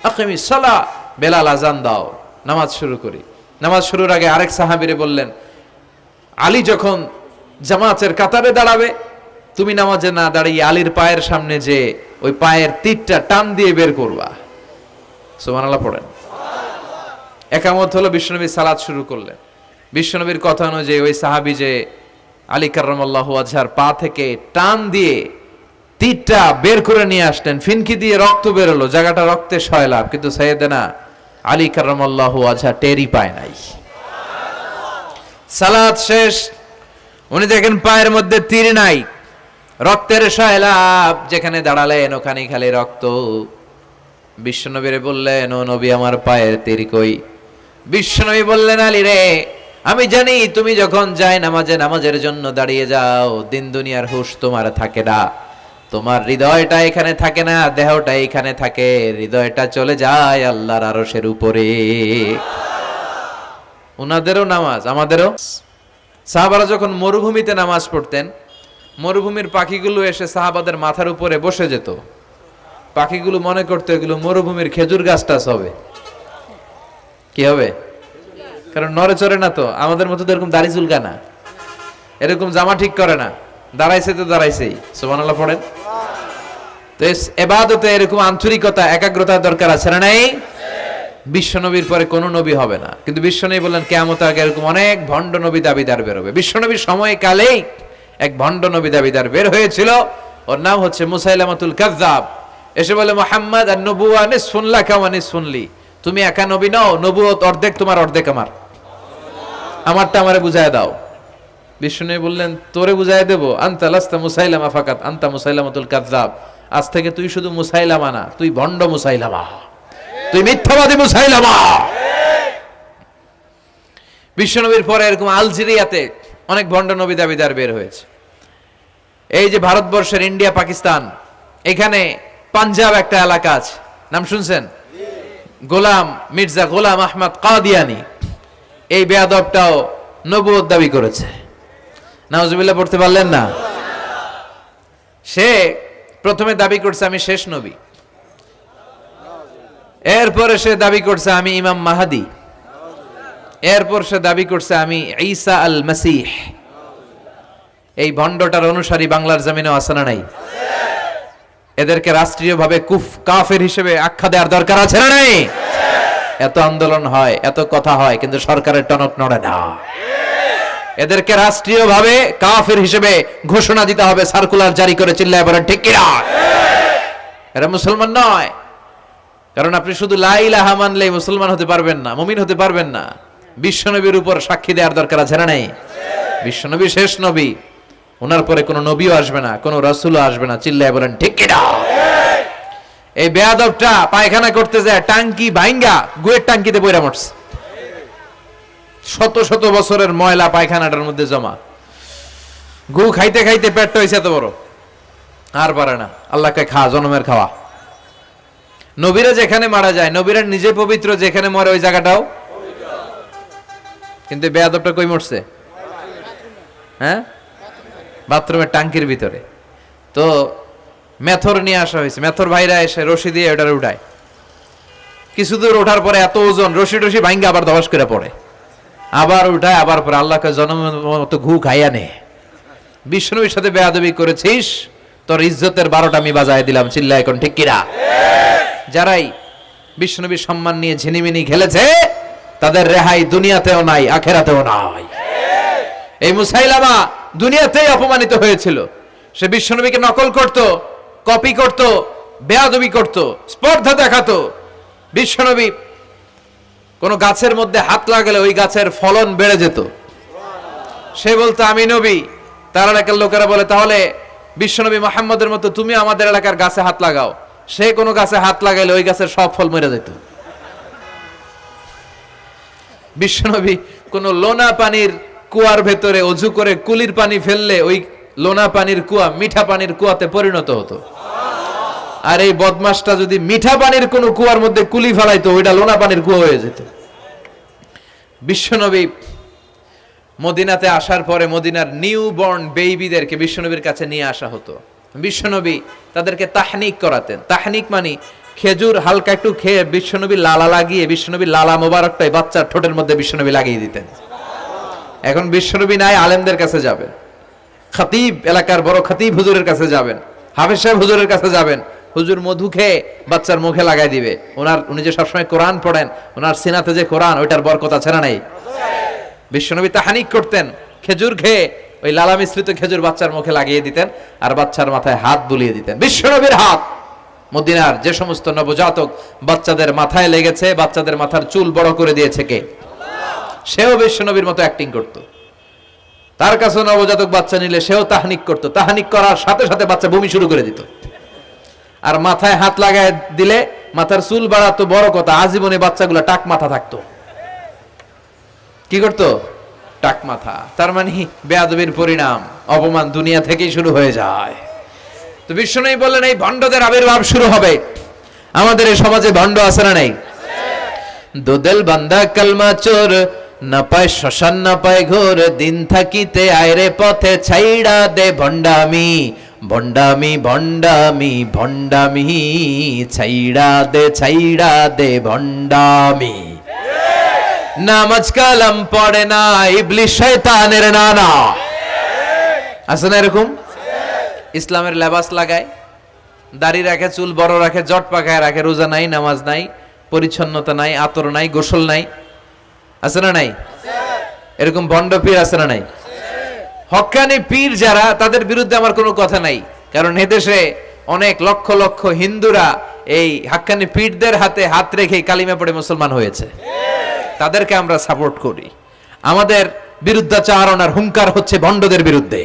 আকিমিস সালা, বেলাল আজান দাও, নামাজ শুরু করি। নামাজ শুরুর আগে আরেক সাহাবীরে বললেন, আলী যখন জামাতের কাতারে দাঁড়াবে, তুমি নামাজে না দাঁড়িয়ে আলীর পায়ের সামনে যে ওই পায়ের তীরটা টান দিয়ে বের করবা। সুবহানাল্লাহ পড়েন। একামত হলো, বিশ্বনবী সালাত শুরু করলেন। বিশ্বনবীর কথা অনুযায়ী ওই সাহাবী যে আলী কারামাল্লাহু ওয়াজহার পা থেকে টান দিয়ে তীরটা বের করে নিয়ে আসলেন, ফিনকি দিয়ে রক্ত বেরোলো, জায়গাটা রক্তে সয়লাভ, কিন্তু সাইয়েদনা আলী কারামাল্লাহু ওয়াজহা টেরই পায় নাই। সালাত শেষ, উনি দেখেন পায়ের মধ্যে তীর নাই, রক্তের সয়লাভ, যেখানে দাঁড়ালেন ওখানে খালি রক্ত। বিশ্বনবীরে বললেন, ও নবী আমার পায়ের তীর কই? বিশ্বনবী বললেন, আলী রে, আমি জানি তুমি যখন যায় নামাজে নামাজের জন্য দাঁড়িয়ে যাও, দিন দুনিয়ার হুঁশ তোমার থাকে না, তোমার হৃদয়টা এখানে থাকে না, দেহটা এখানে থাকে, হৃদয়টা চলে যায় আল্লাহর আরশের উপরে। উনাদেরও নামাজ, আমাদেরও। সাহাবারা যখন মরুভূমিতে নামাজ পড়তেন, মরুভূমির পাখিগুলো এসে সাহাবাদের মাথার উপরে বসে যেত। পাখিগুলো মনে করতো এগুলো মরুভূমির খেজুর গাছটা হবে। কি হবে? কারণ নড়ে চড়ে না তো, আমাদের মতো তো এরকম দাড়ি চুলকা না, এরকম জামা ঠিক করে না, দাঁড়াইছে তো দাঁড়াইছেই। সুবহানাল্লাহ পড়েন। তো ইবাদতে এরকম আন্তরিকতা, একাগ্রতার দরকার আছে না নাই? বিশ্বনবীর পরে কোন নবী হবে না, কিন্তু বিশ্বনবী বললেন কিয়ামতের আগে এরকম অনেক ভণ্ড নবী দাবিদার বের হবে। বিশ্বনবীর সময়কালেই এক ভণ্ড নবী দাবিদার বের হয়েছিল, ওর নাম হচ্ছে মুসাইলামাতুল কাযযাব। এসে বলে, মুহাম্মদ আন-নবুওয়া নিসফুন লাকা ওয়া নিসফুন লি, তুমি একা নবী নও, নবুয়ত অর্ধেক তোমার অর্ধেক আমার, আমারটা আমারে বুঝায় দাও। বিষ্ণু বললেন, তোরে বুঝায় দেবো? আনতা লাস্তা মুসাইলামা ফাকাত, আনতা মুসাইলামাতুল কাযযাব, আজ থেকে তুই শুধু মুসাইলামা না, তুই ভণ্ড মুসাইলামা, তুই মিথ্যাবাদী মুসাইলামা। বিশ্বনবীর পরে এরকম আলজেরিয়াতে অনেক ভণ্ড নবী দাবিদার বের হয়েছে। এই যে ভারতবর্ষের ইন্ডিয়া পাকিস্তান, এখানে পাঞ্জাব একটা এলাকা আছে, নাম শুনছেন? গোলাম মির্জা গোলাম আহমদ কাদিয়ানি, এই বেয়াদবটাও নবুয়ত দাবি করেছে। নাউজুবিল্লাহ পড়তে পারলেন না? সে প্রথমে দাবি করছে আমি শেষ নবী, এরপরে সে দাবি করছে আমি ইমাম মাহাদি, এরপর সে দাবি করছে আমি ঈসা আল মাসিহ। এই ভণ্ডটার অনুসারী বাংলার জমিনেও আছে না নাই? এদেরকে রাষ্ট্রীয়ভাবে কাফের হিসেবে আখ্যা দেওয়ার দরকার আছে না নাই? এত আন্দোলন হয়, এত কথা হয়, কিন্তু সরকারের টনক নড়ে না। এদেরকে রাষ্ট্রীয়ভাবে কাফের হিসেবে ঘোষণা দিতে হবে, সার্কুলার জারি করে চিল্লায় বলেন ঠিক কিনা? এরা মুসলমান নয়। কারণ আপনি শুধু লা ইলাহা মানলেই মুসলমান হতে পারবেন না, মুমিন হতে পারবেন না। বিশ্বনবীর উপর সাক্ষী দেওয়ার দরকার আছে না নাই? বিশ্বনবী শেষ নবী, ওনার পরে কোনো নবীও আসবে না, কোনো রাসূলও আসবে না। চিল্লায় বলেন ঠিক কিনা? এই বেয়াদবটা পায়খানা করতে যায় টাঙ্কি ভাঙ্গা গুয়ের টাঙ্কিতে পয়রা মরছে। শত শত বছরের ময়লা পায়খানাটার মধ্যে জমা, গু খাইতে খাইতে পেটটা হয়েছে এত বড়, আর পারে না। আল্লাহকে খা, জনমের খাওয়া। নবীরা যেখানে মারা যায়, নবীরা নিজে পবিত্র, যেখানে মরে ওই জায়গাটাও, কিন্তু বেয়াদবটা কই মরছে? হ্যাঁ, বাথরুমের টাঙ্কির ভিতরে। তো মেথর নিয়ে আসা হয়েছে, মেথর ভাইরা এসে রশি দিয়ে ওটারে উঠায়। কিছু দূর ওঠার পরে এত ওজন, রশি টসি ভাঙ্গে আবার ধস করে পড়ে, আবার উঠায়, আবার পরে আল্লাহকে জনমের মতো ঘু খাইয়া নে। বিষ্ণুর সাথে বেয়াদবি করেছিস, তোর ইজ্জতের 12টা আমি বাজায় দিলাম। চিল্লা এখন ঠিক কিনা? যারাই বিষ্ণুনবীর সম্মান নিয়ে ঝিনিমিনি খেলেছে, তাদের রেহাই দুনিয়াতেও নাই, আখেরাতেও নাই। এই মুসাইলামা দুনিয়াতেই অপমানিত হয়েছিল। সে বিষ্ণুনবীকে নকল করত, কপি করত, বেয়াদবি করত, স্পর্ধা দেখাতো। বিশ্বনবী কোন গাছের মধ্যে হাত লাগালে ওই গাছের ফলন বেড়ে যেত। সে বলতো আমি নবী। তার এলাকার লোকেরা বলে তাহলে বিশ্বনবী মুহাম্মদের মতো তুমি আমাদের এলাকার গাছে হাত লাগাও। সে কোনো গাছে হাত লাগাইলে ওই গাছের সব ফল মরে যেত। বিশ্বনবী কোন লোনা পানির কুয়ার ভেতরে অজু করে কুলির পানি ফেললে ওই লোনা পানির কুয়া মিঠা পানির কুয়াতে পরিণত হতো। আর এই বদমাসটা যদি মিঠা পানির কোন কুয়ার মধ্যে কুলি ফেলাইতো, ওইটা লোনা পানির কুয়া হয়ে যেত। বিশ্বনবী মদিনাতে আসার পরে মদিনার নিউ বর্ন বেবিদেরকে বিশ্বনবীর কাছে নিয়ে আসা হতো। বিশ্বনবী তাদেরকে তাহনিক করাতেন। তাহনিক মানে খেজুর হালকা একটু খেয়ে বিশ্বনবী লালা লাগিয়ে বিশ্বনবী লালা মোবারকটাই বাচ্চার ঠোঁটের মধ্যে বিশ্বনবী লাগিয়ে দিতেন। এখন বিশ্বনবী নাই, আলেমদের কাছে যাবেন, খতিব এলাকার বড় খতিব হুজুরের কাছে যাবেন, হাফেজ সাহেব হুজুরের কাছে যাবেন। হুজুর মধু খেয়ে বাচ্চার মুখে লাগাই দিবে। উনি যে সবসময় কোরআন পড়েন, ওনার সিনাতে যে কোরআন, ওইটার বরকত আছে না নাই? বিশ্বনবী তাহনিক করতেন, খেজুর খেয়ে ওই লালা মিশ্রিত খেজুর বাচ্চার মুখে লাগিয়ে দিতেন, আর বাচ্চার মাথায় হাত বুলিয়ে দিতেন। বিশ্বনবীর হাত মদিনার যে সমস্ত নবজাতক বাচ্চাদের মাথায় লেগেছে, বাচ্চাদের মাথার চুল বড় করে দিয়েছে কে? সেও বিশ্বনবীর মতো অ্যাক্টিং করত। তার কাছে নবজাতক বাচ্চা নিলে সেও তাহনিক করত। তাহনিক করার সাথে সাথে বাচ্চা বমি শুরু করে দিত। আর মাথায় হাত লাগায় দিলে মাথার চুল বাড়াতো, বড় কথা, আজীবনে বাচ্চাগুলো টাক মাথা থাকতো। কি করতো? টাক মাথা। তার মানে বেয়াদবির পরিণাম, অপমান দুনিয়া থেকেই শুরু হয়ে যায়। তো বিশ্বনবী বললেন এই ভণ্ডদের আবির্ভাব শুরু হবে। আমাদের এই সমাজে ভণ্ড আছে না নাই? দুদেল বান্দা কালমা চোর, না পায় শ্মশান না পায় ঘোর, দিন থাকিতে আয়রে পথে ছাইড়া দে ভণ্ডামি, ভণ্ডামি ভণ্ডামি ভণ্ডামি, ছাইড়া দে ভণ্ডামি। নামাজ কালাম পড়ে না, ইবলিশ শয়তানের নানা। আছে না এরকম? ইসলামের লেবাস লাগায়, দাড়ি রাখে, চুল বড় রাখে, জট পাকায় রাখে, রোজা নাই, নামাজ নাই, পরিচ্ছন্নতা নাই, আতর নাই, গোসল নাই। আছে না নাই? এরকম ভণ্ড পীর আছে না নাই? হক্কানি পীর যারা, তাদের বিরুদ্ধে আমার কোনো কথা নাই। কারণ এদেশে অনেক লক্ষ লক্ষ হিন্দুরা এই হাক্কানি পীরদের হাতে হাত রেখে কালিমা পড়ে মুসলমান হয়েছে। তাদেরকে আমরা সাপোর্ট করি। আমাদের বিরুদ্ধাচারণার হুঙ্কার হচ্ছে ভণ্ডদের বিরুদ্ধে।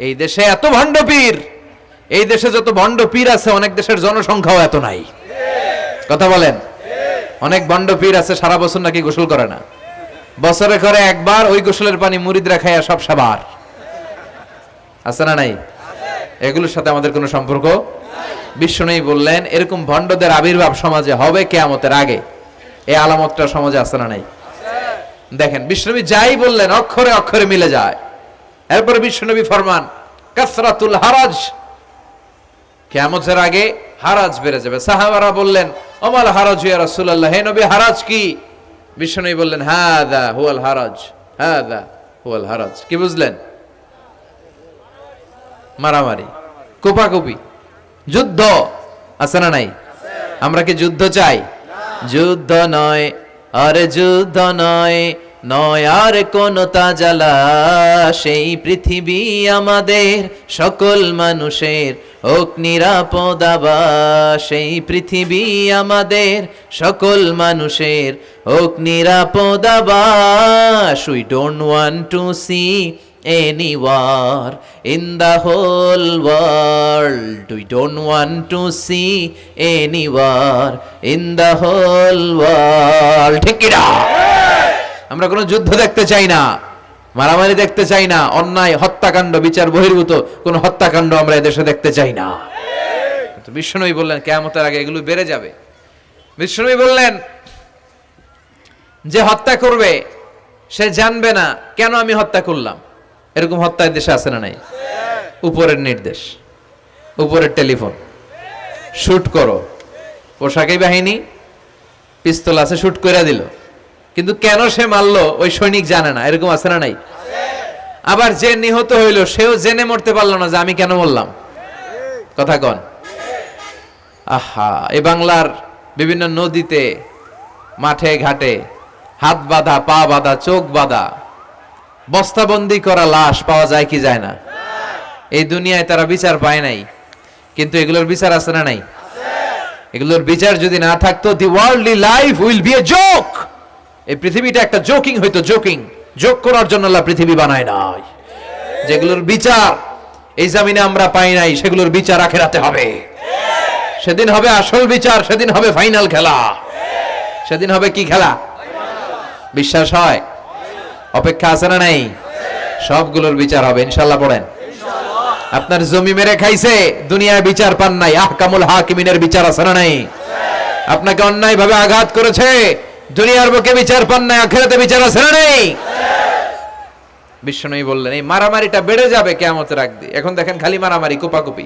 এই দেশে এত ভণ্ড পীর, এই দেশে যত ভণ্ড পীর আছে, অনেক দেশের জনসংখ্যাও এত নাই। কথা বলেন? অনেক ভণ্ড পীর আছে সারা বছর নাকি গোসল করে না, বছরে করে একবার, ওই গোসলের পানি মুরিদরা খায় সব সাবার। আছে না নাই? এগুলোর সাথে আমাদের কোনো সম্পর্ক। বিশ্বনবী বললেন এরকম ভণ্ডদের আবির্ভাব সমাজে হবে কিয়ামতের আগে। এই আলামতটা সমাজে আছে না নাই? দেখেন বিশ্বনবী যাই বললেন অক্ষরে অক্ষরে মিলে যায়। এরপরে বিশ্বনবী ফরমান কাসরাতুল হারাজ, কিয়ামতের আগে হারাজ বেড়ে যাবে। সাহাবারা বললেন ওমাল হারাজ ইয়া রাসূলুল্লাহ, হে নবী হারাজ কি? বিশ্বনবী বললেন হাদা হুয়াল হারাজ, হাদা হুয়াল হারাজ। কি বুঝলেন? মারামারি, কোপাকুপি, যুদ্ধ। আছে না নাই? আমরা কি যুদ্ধ চাই? যুদ্ধ নয় আর যুদ্ধ নয়, নয় আর কোন তাজালা, সেই পৃথিবী আমাদের সকল মানুষের হোক নিরাপদ আবাস, সেই পৃথিবী আমাদের সকল মানুষের হোক নিরাপদ আবাস। We don't want to see any war in the whole world. We don't want to see any war in the whole world. ঠিক কি না? আমরা কোনো যুদ্ধ দেখতে চাই না, মারামারি দেখতে চাই না, অন্যায় হত্যাকাণ্ড বিচার বহির্ভূত কোন হত্যাকাণ্ড আমরা এদেশে দেখতে চাই না। কিন্তু বিশ্বনবী বললেন কিয়ামতের আগে এগুলো বেড়ে যাবে। বিশ্বনবী বললেন যে হত্যা করবে সে জানবে না কেন আমি হত্যা করলাম। এরকম হত্যা দেশে আছে না নাই? উপরের নির্দেশ, উপরের টেলিফোন, শুট করো, পোশাকি বাহিনী পিস্তল আছে, শুট করে দিল, কিন্তু কেন সে মারলো ওই সৈনিক জানে না। এরকম আছে না নাই? আবার যে নিহত হইল সেও জেনে মরতে পারলো না যে আমি কেন মরলাম। কথা কন। আহা, এই বাংলার বিভিন্ন নদীতে, মাঠে ঘাটে হাত বাঁধা, পা বাঁধা, চোখ বাঁধা, বস্তাবন্দি করা লাশ পাওয়া যায় কি যায় না? এই দুনিয়ায় তারা বিচার পায় নাই, কিন্তু এগুলোর বিচার আছে না নাই? এগুলোর বিচার যদি না থাকতো, the worldly life will be a joke. এই পৃথিবীটা একটা জোকিং হইতো, জোকিং। জোক করার জন্য আল্লাহ পৃথিবী বানায় নাই। যেগুলোর বিচার এই জমিনে আমরা পাই নাই, সেগুলোর বিচার আখিরাতে হবে। সেদিন হবে আসল বিচার, সেদিন হবে ফাইনাল খেলা। সেদিন হবে কি খেলা? বিশ্বাস হয়? অপেক্ষা আছে না নাই? সবগুলোর বিচার হবে ইনশাআল্লাহ। পড়েন। আপনার জমি মেরে খাইছে, দুনিয়ায় বিচার পান নাই, আহকামুল হাকিমিনের বিচার আছে না নাই? আপনাকে অন্যায় ভাবে আঘাত করেছে, দুনিয়ার বুকে বিচার পান নাই, আখিরাতে বিচার আছে না নাই? বিশ্বনবী বললেন এই মারামারিটা বেড়ে যাবে কিয়ামতের আগ দিয়ে। এখন দেখেন খালি মারামারি, কোপাকুপি।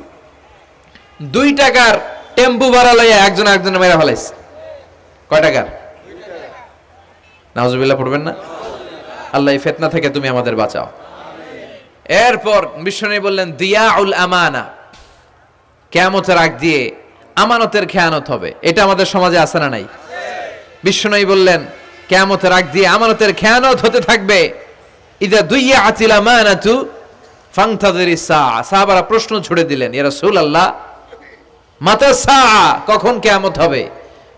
2 টাকার টেম্পু ভাড়া লইয়া একজন একজনের মেরে ফেলাইছে। কয় টাকার? নাউজুবিল্লাহ পড়বেন না? আল্লাহ এই ফিতনা থেকে তুমি আমাদের বাঁচাও। এরপর বিশ্বনবী বললেন দিয়াউল আমানা, কিয়ামতের আগ দিয়ে আমানতের খেয়ানত হবে। এটা আমাদের সমাজে আছে না নাই? বিশ্বনবী বললেন কিয়ামতের আগ দিয়ে আমানতের খেয়ানত হতে থাকবে। ইদা দুইয়াতিল আমানাতু ফান্তাযিরিস সাআ। সাহাবারা প্রশ্ন ছুড়ে দিলেন, ইয়া রাসূলুল্লাহ মাতা সাআ, কখন কিয়ামত হবে?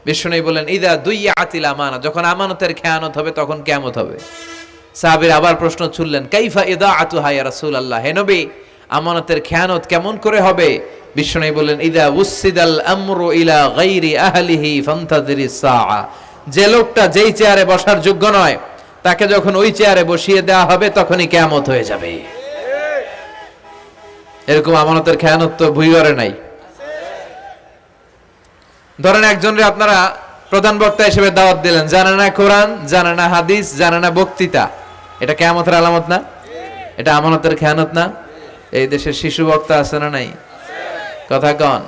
বিশ্বনবী বললেন ইদা দুইয়াতিল আমানা, যখন আমানতের খেয়ানত হবে তখন কিয়ামত হবে। সাহাবীরা আবার প্রশ্ন ছুড়লেন, কাইফা ইদাআতুহা ইয়া রাসূলুল্লাহ, হে নবী আমানতের খেয়ানত কেমন করে হবে? বিশ্বনবী বললেন ইদা উসিদাল আমরু ইলা গায়রি আহলিহি ফান্তাযিরিস সাআ, যে লোকটা যেই চেয়ারে বসার যোগ্য নয় তাকে যখন ওই চেয়ারে বসিয়ে দেওয়া হবে তখনই কিয়ামত হয়ে যাবে। এরকম আমানতের খেয়ানত তো ভুইগরে নাই। ধরেন একজনরে আপনারা প্রধান বক্তা হিসেবে দাওয়াত দিলেন, জানে না কোরআন, জানে না হাদিস, জানে না বক্তৃতা, এটা কিয়ামতের আলামত না? এটা আমানতের খেয়ানত না? এই দেশের শিশু বক্তা আছে না নাই? কথা কন।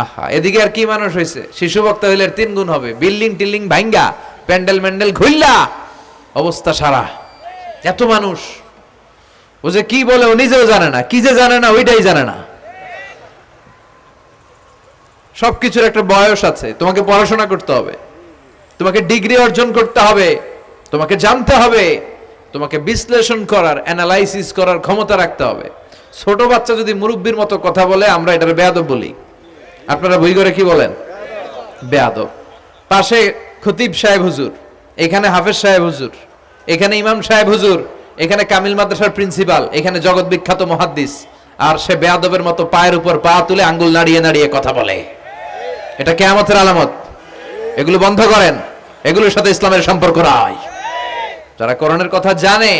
আহা, এদিকে আর কি মানুষ হয়েছে? শিশু বক্তা হইলে 3 গুণ হবে। বিল্ডিং টিল্ডিং ভাঙ্গা, প্যান্ডেল ম্যান্ডেল ঘুরলা, অবস্থা সারা। এত মানুষ, ও যে কি বলে ও নিজেও জানে না, কি যে জানে না ওইটাই জানে না। সবকিছুর একটা বয়স আছে। তোমাকে পড়াশোনা করতে হবে, তোমাকে ডিগ্রি অর্জন করতে হবে, তোমাকে জানতে হবে, তোমাকে বিশ্লেষণ করার, অ্যানালাইসিস করার ক্ষমতা রাখতে হবে। ছোট বাচ্চা যদি মুরব্বির মতো কথা বলে আমরা এটার বেয়াদব বলি। আপনারা বই করে কি বলেন? বেয়াদব। পাশে খতিব সাহেব হুজুর, এখানে হাফেজ সাহেব হুজুর, এখানে ইমাম সাহেব হুজুর, এখানে কামিল মাদ্রাসার প্রিন্সিপাল, এখানে জগৎ বিখ্যাত মুহাদ্দিস, আর সে বেয়াদবের মতো পায়ের উপর পা তুলে আঙ্গুল নাড়িয়ে নাড়িয়ে কথা বলে। এটা কিয়ামতের আলামত। এগুলো বন্ধ করেন, এগুলোর সাথে ইসলামের সম্পর্ক নাই। যারা কোরআনের কথা জানে,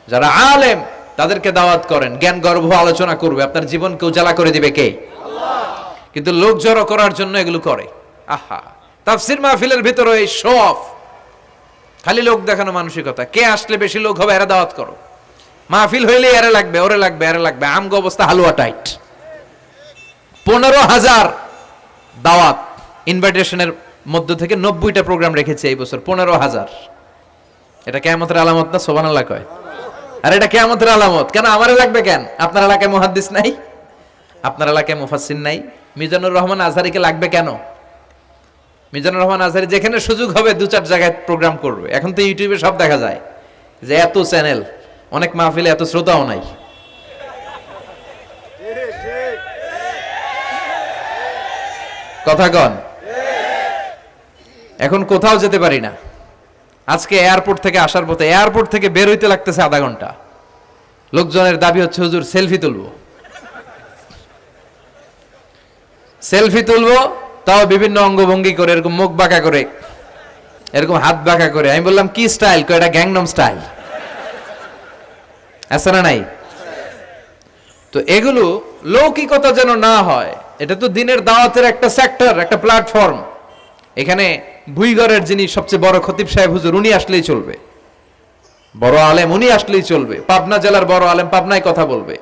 যারা আলেম, তাদেরকে দাওয়াত করেন, জ্ঞান গর্ভ আলোচনা করবে, আপনার জীবনকে উজালা করে দিবে কে? আল্লাহ। কিন্তু লোক জড়ো করার জন্য এগুলো করে। আহা, তাফসীর মাহফিলের ভিতরে এই শো অফ, খালি লোক দেখানো মানসিকতা। কে আসলে বেশি লোক হবে এরা দাওয়াত করো। মাহফিল হইলে এরা লাগবে, ওরে লাগবে, এরা লাগবে। আমগো অবস্থা হালুয়া টাইট। 15,000 দাওয়াত ইনভাইটেশনের মধ্য থেকে 90টা প্রোগ্রাম রেখেছে এই বছর। 15,000। এটা কিয়ামতের আলামত না? সুবহানাল্লাহ কয়। আর এটা কিয়ামতের আলামত। কেন আমারে লাগবে কেন? আপনার এলাকায় মুহাদ্দিস নাই? আপনার এলাকায় মুফাসসির নাই? মিজানুর রহমান আজহারীকে লাগবে কেন? মিজানুর রহমান আজহারী যেখানে সুযোগ হবে 2-4 জায়গায় প্রোগ্রাম করবে। এখন তো ইউটিউবে সব দেখা যায় যে এত চ্যানেল, অনেক মাহফিলে এত শ্রোতাও নাই। কথা কন, এখন কোথাও যেতে পারি না। আজকে এয়ারপোর্ট থেকে আসার পথে, এয়ারপোর্ট থেকে বের হইতে লাগতেছে আধা ঘন্টা। লোকজনের দাবি হচ্ছে হুজুর সেলফি তুলবো, সেলফি তুলবো, তাও বিভিন্ন অঙ্গভঙ্গি করে, এরকম মুখ বাঁকা করে, এরকম হাত বাঁকা করে। আমি বললাম কি স্টাইল? এটা গ্যাংনম স্টাইল, আছে না নাই? তো এগুলো লৌকিকতা যেন না হয়। এটা তো দিনের দাওয়াতের একটা সেক্টর, একটা প্ল্যাটফর্ম। এখানে ভুইগড়ের যিনি সবচেয়ে বড় খতিব সাহেব হুজুর, উনি আসলেই চলবে, বড় আলেম উনি আসলেই চলবে, পাবনা জেলার বড় আলেম পাবনায় কথা বলবে,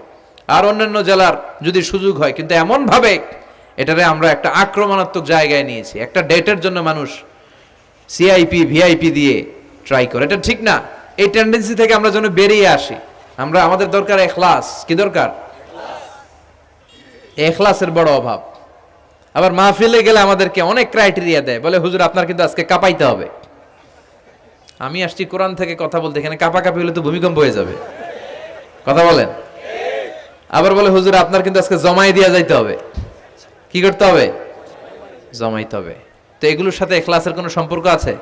আর অন্যান্য জেলার যদি সুযোগ হয়। কিন্তু এমন ভাবে এটারে আমরা একটা আক্রমণাত্মক জায়গায় নিয়েছি। একটা ডেটের জন্য মানুষ সিআইপি ভিআইপি দিয়ে ট্রাই করে, এটা ঠিক না। এই টেন্ডেন্সি থেকে আমরা যেন বেরিয়ে আসি। আমরা, আমাদের দরকার এখলাস। কি দরকার? এখলাসের বড় অভাব। আবার মাহফিলে গেলে আমাদেরকে অনেক ক্রাইটেরিয়া দেয়, বলে হুজুর আপনার কিন্তু আজকে কাঁপাইতে হবে। আমি আসছি কোরআন থেকে কথা বলতে, এখানে কাঁপাকাঁপি হলে তো ভূমিকম্প হয়ে যাবে। কথা বলেন। আবার বলে হুজুর আপনার কিন্তু আজকে জমাই দিয়া যাইতে হবে। কি করতে হবে? জমাইতে হবে। তো এগুলোর সাথে ইখলাসের কোনো সম্পর্ক আছে?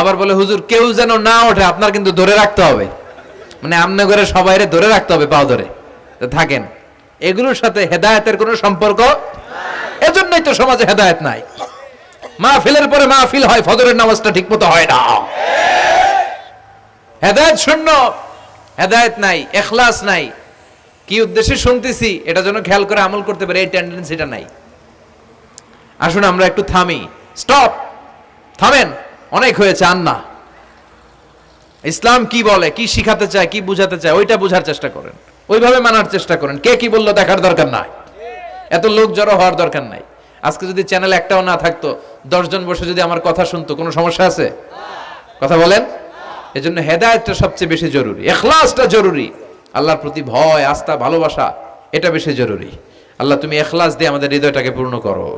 আবার বলে হুজুর কেউ যেন না ওঠে, আপনার কিন্তু ধরে রাখতে হবে, মানে আমনে করে সবাইরে ধরে রাখতে হবে, পাও ধরে থাকেন। এগুলোর সাথে হেদায়েতের কোনো সম্পর্ক। এজন্যই তো সমাজে হেদায়েত নাই। মাহফিলের পরে মাহফিল হয়, ফজরের নামাজটা ঠিকমতো হয় না। হেদায়েত শূন্য, হেদায়েত নাই, ইখলাস নাই। কি উদ্দেশ্যে শুনতেছি এটা যেন খেয়াল করে আমল করতে পারে, এই টেন্ডেন্সিটা নাই। আসুন আমরা একটু থামি। স্টপ, থামেন, অনেক হয়েছে। আন্না ইসলাম কি বলে, কি শিখাতে চায়, কি বুঝাতে চায়, ওইটা বুঝার চেষ্টা করেন, ওইভাবে মানার চেষ্টা করেন। কে কি বললো দেখার দরকার নাই, এত লোক জড়ো হওয়ার দরকার নাই। আজকে যদি চ্যানেল একটাও না থাকতো, 10 জন বসে যদি আমার কথা শুনতো, কোনো সমস্যা আছে? কথা বলেন। এজন্য হেদায়েতটা সবচেয়ে বেশি জরুরি, ইখলাসটা জরুরি, আল্লাহর প্রতি ভয়, আস্থা, ভালোবাসা, এটা বেশি জরুরি। আল্লাহ তুমি ইখলাস দিয়ে আমাদের হৃদয়টাকে পূর্ণ করো।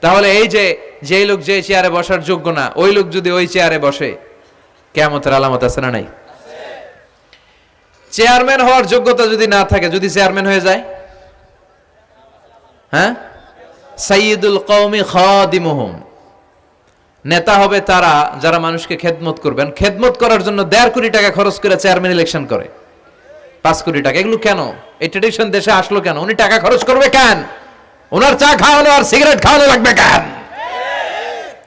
তাহলে এই যে যেই লোক যে চেয়ারে বসার যোগ্য না, ওই লোক যদি ওই চেয়ারে বসে, কিয়ামতের আলামত আছে না নাই? চেয়ারম্যান হওয়ার যোগ্যতা যদি না থাকে, যদি চেয়ারম্যান হয়ে যায়, হ্যাঁ, সাইয়্যিদুল কওমি খাদিমুহুম, নেতা হবে তারা যারা মানুষকে খেদমত করবেন। খেদমত করার জন্য 1.5 কোটি টাকা খরচ করে চেয়ারম্যান ইলেকশন করে, 5 কোটি টাকা। এগুলো কেন? এই ট্রেডিশন দেশে আসলো কেন? উনি টাকা খরচ করবে কেন? ওনার চা খাওয়ানো আর সিগারেট খাওয়ানো লাগবে কেন?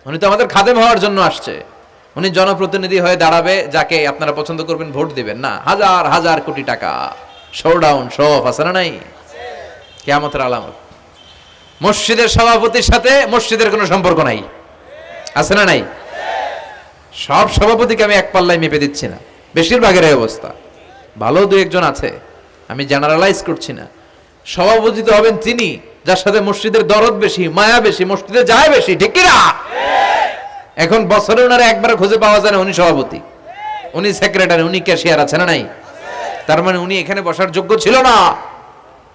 উনি তো আমাদের খাদেম হওয়ার জন্য আসছে। উনি জনপ্রতিনিধি হয়ে দাঁড়াবে, যাকে আপনারা পছন্দ করবেন ভোট দিবেন না। হাজার হাজার কোটি টাকা, শোডাউন, শো অফ আছে না নাই? কিয়ামতের আলামত। মসজিদের সভাপতির সাথে মসজিদের কোনো সম্পর্ক নাই, আছে না নাই? সব সভাপতিকে আমি এক পাল্লায় মেপে দিচ্ছি না, বেশিরভাগের এই অবস্থা। ভালো 2-1 আছে, আমি জেনারেলাইজ করছি না। সভাপতি তো হবেন তিনি যার সাথে মসজিদের দরদ বেশি, মায়া বেশি, মসজিদে যায় বেশি, ঠিক কিনা? এখন বছরে ওনারা একবার খুঁজে পাওয়া যায় না, উনি সভাপতি, উনি সেক্রেটারি, উনি ক্যাশিয়ার, আছে না নাই? তার মানে উনি এখানে বসার যোগ্য ছিল না,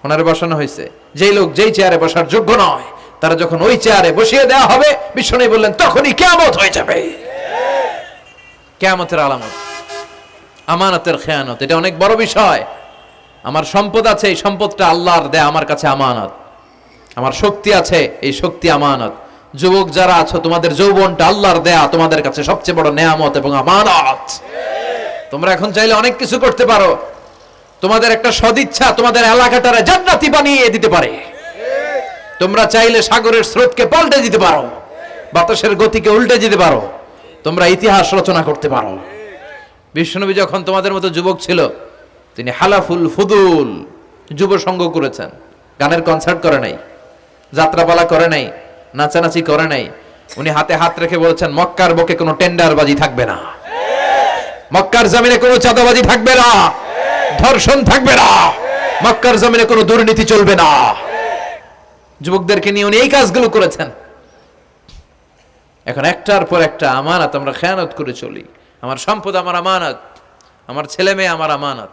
ওনারে বসানো হয়েছে। যেই লোক যেই চেয়ারে বসার যোগ্য নয়, তারা যখন ওই চেয়ারে বসিয়ে দেওয়া হবে, বিশ্বনবী বললেন তখনই কিয়ামত হয়ে যাবে। কিয়ামতের আলামত আমানতের খেয়ানত, এটা অনেক বড় বিষয়। আমার সম্পদ আছে, এই সম্পদটা আল্লাহর দেয়া, আমার কাছে আমানত। আমার শক্তি আছে, এই শক্তি আমানত। যুবক যারা আছো, তোমাদের যৌবনটা আল্লাহর দেয়া, তোমাদের কাছে সবচেয়ে বড় নেয়ামত এবং আমানত। তোমরা এখন চাইলে অনেক কিছু করতে পারো। তোমাদের একটা সদিচ্ছা তোমাদের এলাকাটারে জান্নাতি বানিয়ে দিতে পারে। তোমরা চাইলে সাগরের স্রোতকে পাল্টে দিতে পারো, বাতাসের গতিকে উল্টে দিতে পারো, তোমরা ইতিহাস রচনা করতে পারো। বিশ্বনবী যখন তোমাদের মতো যুবক ছিল, তিনি হালাফুল ফুদুল যুব সংঘ করেছেন। গানের কনসার্ট করে নাই, যাত্রাপালা করে নাই, নাচানাচি করে নাই। উনি হাতে হাত রেখে বলেছেন মক্কার বুকে কোনো টেন্ডারবাজি থাকবে না, মক্কার জমিনে কোনো চাঁদাবাজি থাকবে না, ধর্ষণ থাকবে না, মক্কার জমিনে কোনো দুর্নীতি চলবে না। যুবকদেরকে নিয়ে উনি এই কাজগুলো করেছেন। এখন একটার পর একটা আমানত আমরা খেয়ানত করে চলি। আমার সম্পদ আমার আমানত, আমার ছেলে মেয়ে আমার আমানত।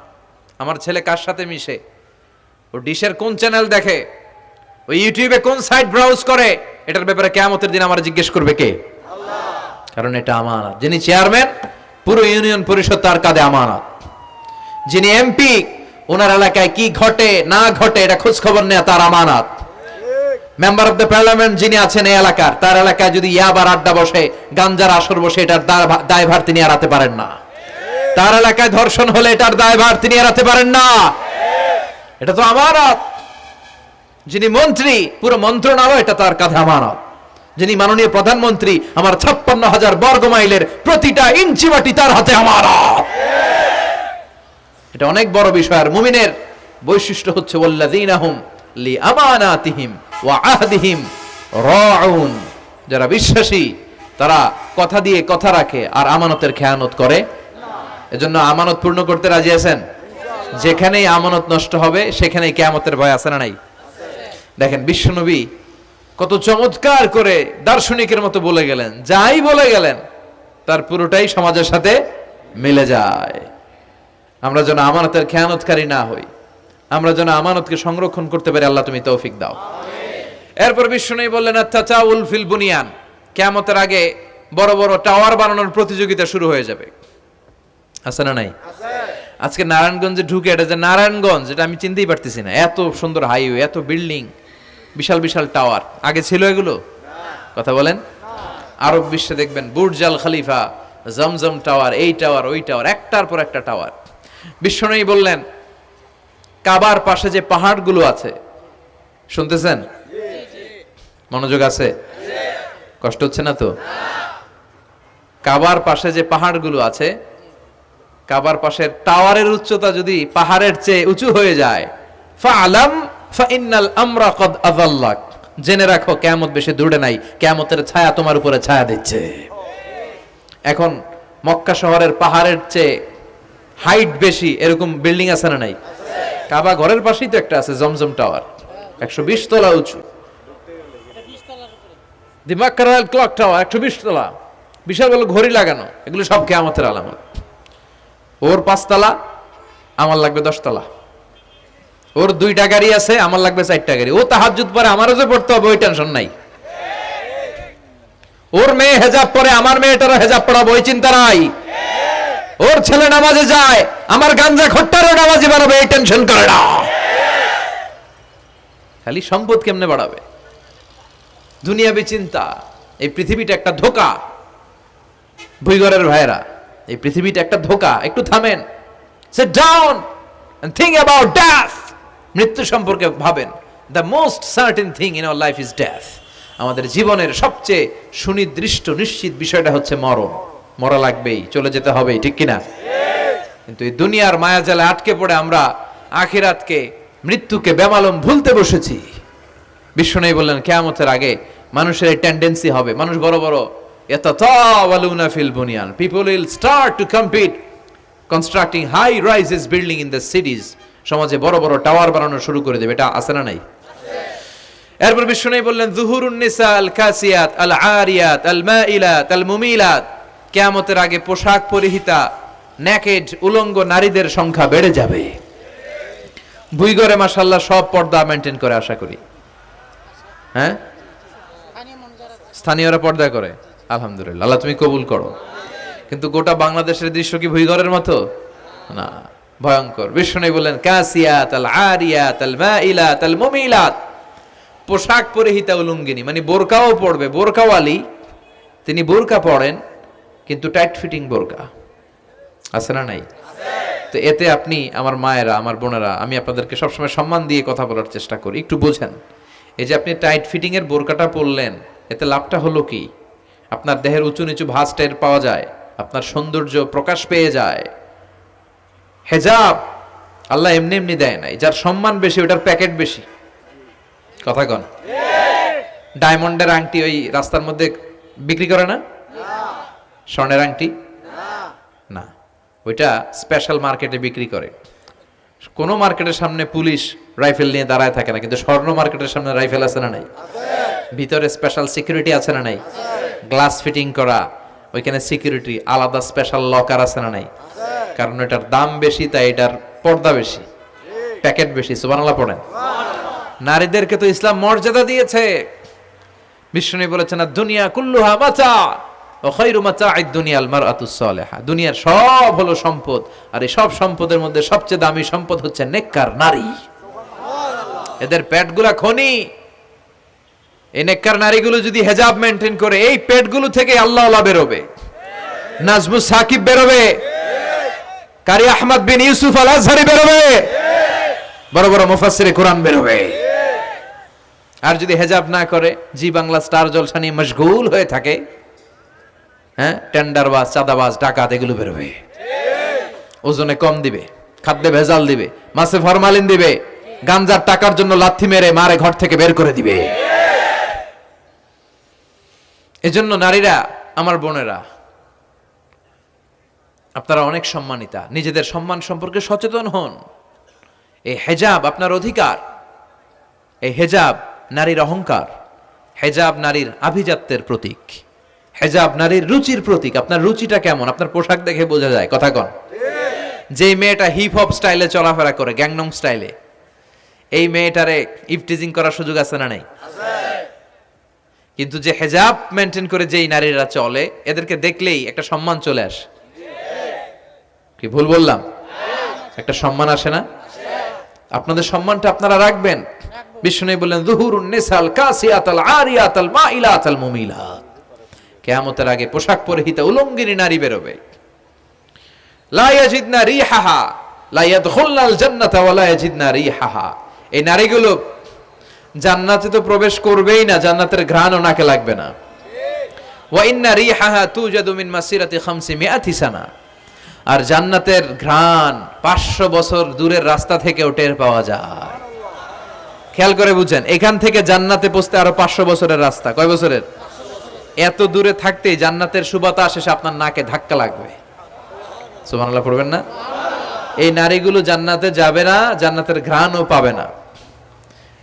আমার ছেলে কার সাথে মিশে, ও ডিশের কোন চ্যানেল দেখে, ওই ইউটিউবে কোন সাইট ব্রাউজ করে এটার ব্যাপারে কিয়ামতের দিন আমার জিজ্ঞেস করবে কে? আল্লাহ। কারণ এটা আমানত। যিনি চেয়ারম্যান, পুরো ইউনিয়ন পরিষদ তার কাঁধে আমানত। যিনি এমপি, ওনার এলাকায় কি ঘটে না ঘটে এটা খোঁজ খবর নেওয়া তার আমানত। মেম্বার অফ দ্য পার্লামেন্ট যিনি আছেন এই এলাকার, তার এলাকায় যদি ইয়াবার আড্ডা বসে, গাঞ্জার আসর বসে, এটার দায়ভার তিনি এড়াতে পারেন না। তার এলাকায় ধর্ষণ হলে এটার দায়ভার তিনি এড়াতে পারেন না। এটা তো আমানত। যিনি মন্ত্রী, পুরো মন্ত্রণালয় এটা তার কাঁধে আমানত। যিনি মাননীয় প্রধানমন্ত্রী, আমার 56,000 বর্গ মাইলের প্রতিটা ইঞ্চি মাটি তার হাতে আমানত। এটা অনেক বড় বিষয়। আর মুমিনের বৈশিষ্ট্য হচ্ছে ওয়াল্লাযীনা হুম লিআমানাতিহিম ওয়া আহদিহিম রাউন। যারা বিশ্বাসী তারা কথা দিয়ে কথা রাখে আর আমানতের খেয়ানত করে না। এজন্য আমানত পূর্ণ করতে রাজি আছেন? যেখানেই আমানত নষ্ট হবে সেখানেই কিয়ামতের ভয় আছে না নাই? দেখেন বিশ্বনবী কত চমৎকার করে দার্শনিকের মতো বলে গেলেন, যাই বলে গেলেন তার পুরোটাই সমাজের সাথে মিলে যায়। আমরা যেন আমানতের খেয়ানতকারী না হই, আমরা যেন আমানতকে সংরক্ষণ করতে পারি। আল্লাহ তুমি তৌফিক দাও। এরপর বিশ্বনবী বললেন আত-তাচাউল ফিল বুনিয়ান, কিয়ামতের আগে বড় বড় টাওয়ার বানানোর প্রতিযোগিতা শুরু হয়ে যাবে। আছে না নাই? আজকে নারায়ণগঞ্জে ঢুকে, এটা যে নারায়ণগঞ্জ এটা আমি চিনতেই পারতেছি না। এত সুন্দর হাইওয়ে, এত বিল্ডিং, বিশাল বিশাল টাওয়ার, আগে ছিল এগুলো? কথা বলেন। আরব বিশ্বে দেখবেন বুর্জ আল খলিফা, জমজম টাওয়ার, এই টাওয়ার ওই টাওয়ার, একটার পর একটা টাওয়ার। বিশ্বনবী বললেন কাবার পাশে যে পাহাড়গুলো আছে, শুনতেছেন? মনোযোগ আছে? কষ্ট হচ্ছে না তো? কাবার পাশে যে পাহাড়গুলো আছে, কাবার পাশের টাওয়ারের উচ্চতা যদি পাহাড়ের চেয়ে উঁচু হয়ে যায়, ফাআলাম ফাইন্নাল আমরা কদ আযাল্লাক, জেনে রাখো কিয়ামত বেশি দূরে নাই, কিয়ামতের ছায়া তোমার উপরে ছায়া দিচ্ছে। এখন মক্কা শহরের পাহাড়ের চেয়ে হাইট বেশি এরকম বিল্ডিং আছে না নাই? কাবা ঘরের পাশেই তো একটা আছে, জমজম টাওয়ার, 120 তলা উঁচু। দি মাক্কারাল ক্লক টাওয়ার 120 তলা, বিশাল বড় ঘড়ি লাগানো। এগুলো সব কিয়ামতের আলামত। ওর 5 তলা, আমার লাগবে 10 তলা। ওর 2টা গাড়ি আছে, আমার লাগবে 4টা গাড়ি। ও তাহাজ্জুদ পড়ে, আমারও যে পড়তে হবে ওই টেনশন নাই। ওর মেয়ে হেজাব পরে, আমার মেয়েটারও হেজাব পড়াবো ওই চিন্তা নাই। ওর ছেলে নামাজে যায়, আমার গাঞ্জা খট্টারও নামাজে বাড়াবে এই টেনশন করে না। খালি সম্পদ কেমনে বাড়াবে, দুনিয়াবি চিন্তা। এই পৃথিবীটা একটা ধোঁকা। ভুইগরের ভাইরা, এই পৃথিবীটা একটা ধোঁকা। একটু থামেন, sit down and think about death. মৃত্যু সম্পর্কে ভাবেন। The most certain thing in our life is death. আমাদের জীবনের সবচেয়ে সুনির্দিষ্ট নিশ্চিত বিষয়টা হচ্ছে মরণ। মরা লাগবেই, চলে যেতে হবেই, ঠিক কিনা? কিন্তু এই দুনিয়ার মায়াজালে আটকে পড়ে আমরা আখিরাতকে, মৃত্যুকে বেমালুম ভুলতে বসেছি। বিশ্বনবী বললেন কিয়ামতের আগে মানুষের এই টেন্ডেন্সি হবে, মানুষ বড় বড় ইয়াতাতাওয়ালুনা ফিল বুনিয়ান, people will start to compete constructing high rises building in the cities. সমাজে বড় বড় টাওয়ার বানানো শুরু করে দেবে। এটা আছে না নাই? এরপর বিশ্বনবী বললেন যুহুরুন নিসা আল কাসিয়াত আল আরিয়াত আল মাইলাত আল মুমিলাত, কিয়ামতের আগে পোশাক পরিহিতা নেকেড উলঙ্গ নারীদের সংখ্যা বেড়ে যাবে। বুইগরে মাশাআল্লাহ সব পর্দা মেইনটেইন করে, আশা করি। হ্যাঁ, স্থানীয়রা পর্দা করে, আলহামদুলিল্লাহ। আল্লাহ তুমি কবুল করো। কিন্তু গোটা বাংলাদেশের দৃশ্য কি ভুইগরের মতো? না, ভয়ঙ্কর। বিশ্বনবী বললেন কাসিয়াত আল আরিয়াত আল মাইলাত আল মুমিলাত, পোশাক পরিহিতা উলঙ্গিনী, মানে বোরকাও পড়বে, বোরকাওয়ালি। তিনি বোরকা পড়েন কিন্তু টাইট ফিটিং বোরকা। আছে না নাই? তো এতে আপনি, আমার মায়েরা, আমার বোনেরা, আমি আপনাদেরকে সবসময় সম্মান দিয়ে কথা বলার চেষ্টা করি, একটু বোঝেন। এই যে আপনি টাইট ফিটিং এর বোরকাটা পরলেন, এতে লাভটা হলো কি? আপনার দেহের উঁচু নিচু ভাঁজ টের পাওয়া যায়, আপনার সৌন্দর্য প্রকাশ পেয়ে যায়। হেজাব আল্লাহ এমনি এমনি দেয় নাই, যার সম্মান বেশি ওটার প্যাকেট বেশি। কথা কন। ডায়মন্ডের আংটি ওই রাস্তার মধ্যে বিক্রি করে না? স্বর্ণের আংটি না, ওইটা স্পেশাল মার্কেটে বিক্রি করে। কোন মার্কেটের সামনে পুলিশ রাইফেল নিয়ে দাঁড়ায় থাকে না, কিন্তু স্বর্ণ মার্কেটের সামনে রাইফেল আছে না নাই? ভিতরে স্পেশাল সিকিউরিটি আছে না নাই? গ্লাস ফিটিং করা, ওইখানে সিকিউরিটি আলাদা, স্পেশাল লকার আছে না নাই? কারণ এটার দাম বেশি, তাই এটার পর্দা বেশি, প্যাকেট বেশি। সুবহানাল্লাহ পড়েন। নারীদেরকে তো ইসলাম মর্যাদা দিয়েছে। বিষ্ণু বলেছেন দুনিয়া কুল্লুহা মাতা ওয়া খায়রু মাতা'আদ দুনিয়াল মারআতুস সালিহা। দুনিয়ার সব হলো সম্পদ, আর এই সব সম্পদের মধ্যে সবচেয়ে দামি সম্পদ হচ্ছে নেককার নারী। এদের পেটগুলা খনি। এই নেককার নারীগুলো যদি হিজাব মেইনটেইন করে, এই পেটগুলো থেকে আল্লাহওয়ালা বেরোবে, নাজমুস সাকিব বেরোবে, কারি আহমদ বিন ইউসুফ আল আজহারি বেরোবে, বড় বড় মুফাসসিরে কোরআন বেরোবে। আর যদি হেজাব না করে, জি বাংলা স্টার জলসা নিয়ে মশগুল হয়ে থাকে, হ্যাঁ, টেন্ডারবাজ, চাঁদাবাজ, ডাকাত, এগুলো বেরোবে। ওজনে কম দিবে, খাদ্যে ভেজাল দিবে, মাছে ফরমালিন দিবে, গাঞ্জার টাকার জন্য লাথি মেরে মারে ঘর থেকে বের করে দিবে। এজন্য নারীরা, আমার বোনেরা, আপনারা অনেক সম্মানিতা। নিজেদের সম্মান সম্পর্কে সচেতন হন। এই হেজাব আপনার অধিকার। এই হেজাব নারীর অহংকার। হেজাব নারীর আভিজাত্যের প্রতীক। হেজাব নারীর রুচির প্রতীক। আপনার রুচিটা কেমন আপনার পোশাক দেখে বোঝা যায়। কথা কন। যে মেয়েটা হিপ হপ স্টাইলে চলাফেরা করে, গ্যাংনং স্টাইলে, এই মেয়েটারে ইফটিজিং করার সুযোগ আছে না নাই? কিন্তু যে হেজাব মেনটেন করে যেই নারীরা চলে, এদেরকে দেখলেই একটা সম্মান চলে আসে। কি ভুল বললাম? একটা সম্মান আসে না? আপনাদের সম্মানটা আপনারা রাখবেন। বিষ্ণু বললেন যুহুরুন নিসাল কাসিয়াতাল আরিয়াতাল মাইলাতাল মুমিলাত। কিয়ামতের আগে পোশাক পরিহিতা উলঙ্গিনী নারী বেরোবে। লা ইয়াজিদনা রিহাহা লা ইয়াদখুলনাল জান্নাতা ওয়া লা ইয়াজিদনা রিহাহা। এই নারীগুলো জান্নাতে তো প্রবেশ করবেই না, জান্নাতের ঘ্রাণও নাকে লাগবে না। ওয়া ইন্না রিহাহা তুজাদু মিন মাসিরাতি 500 সানা। আর জান্নাতের ঘ্রাণ 500 বছর দূরের রাস্তা থেকেও টের পাওয়া যায়। খেয়াল করে বুঝেন, এখান থেকে জান্নাতে পৌঁছতে আরো 500 বছরের রাস্তা। কয় বছরের? এত দূরে থাকতেই জান্নাতের সুবাতাস এসে আপনার নাকে ধাক্কা লাগবে। সুবহানাল্লাহ পড়বেন না? এই নারীগুলো জান্নাতে যাবে না, জান্নাতের ঘ্রাণও পাবে না।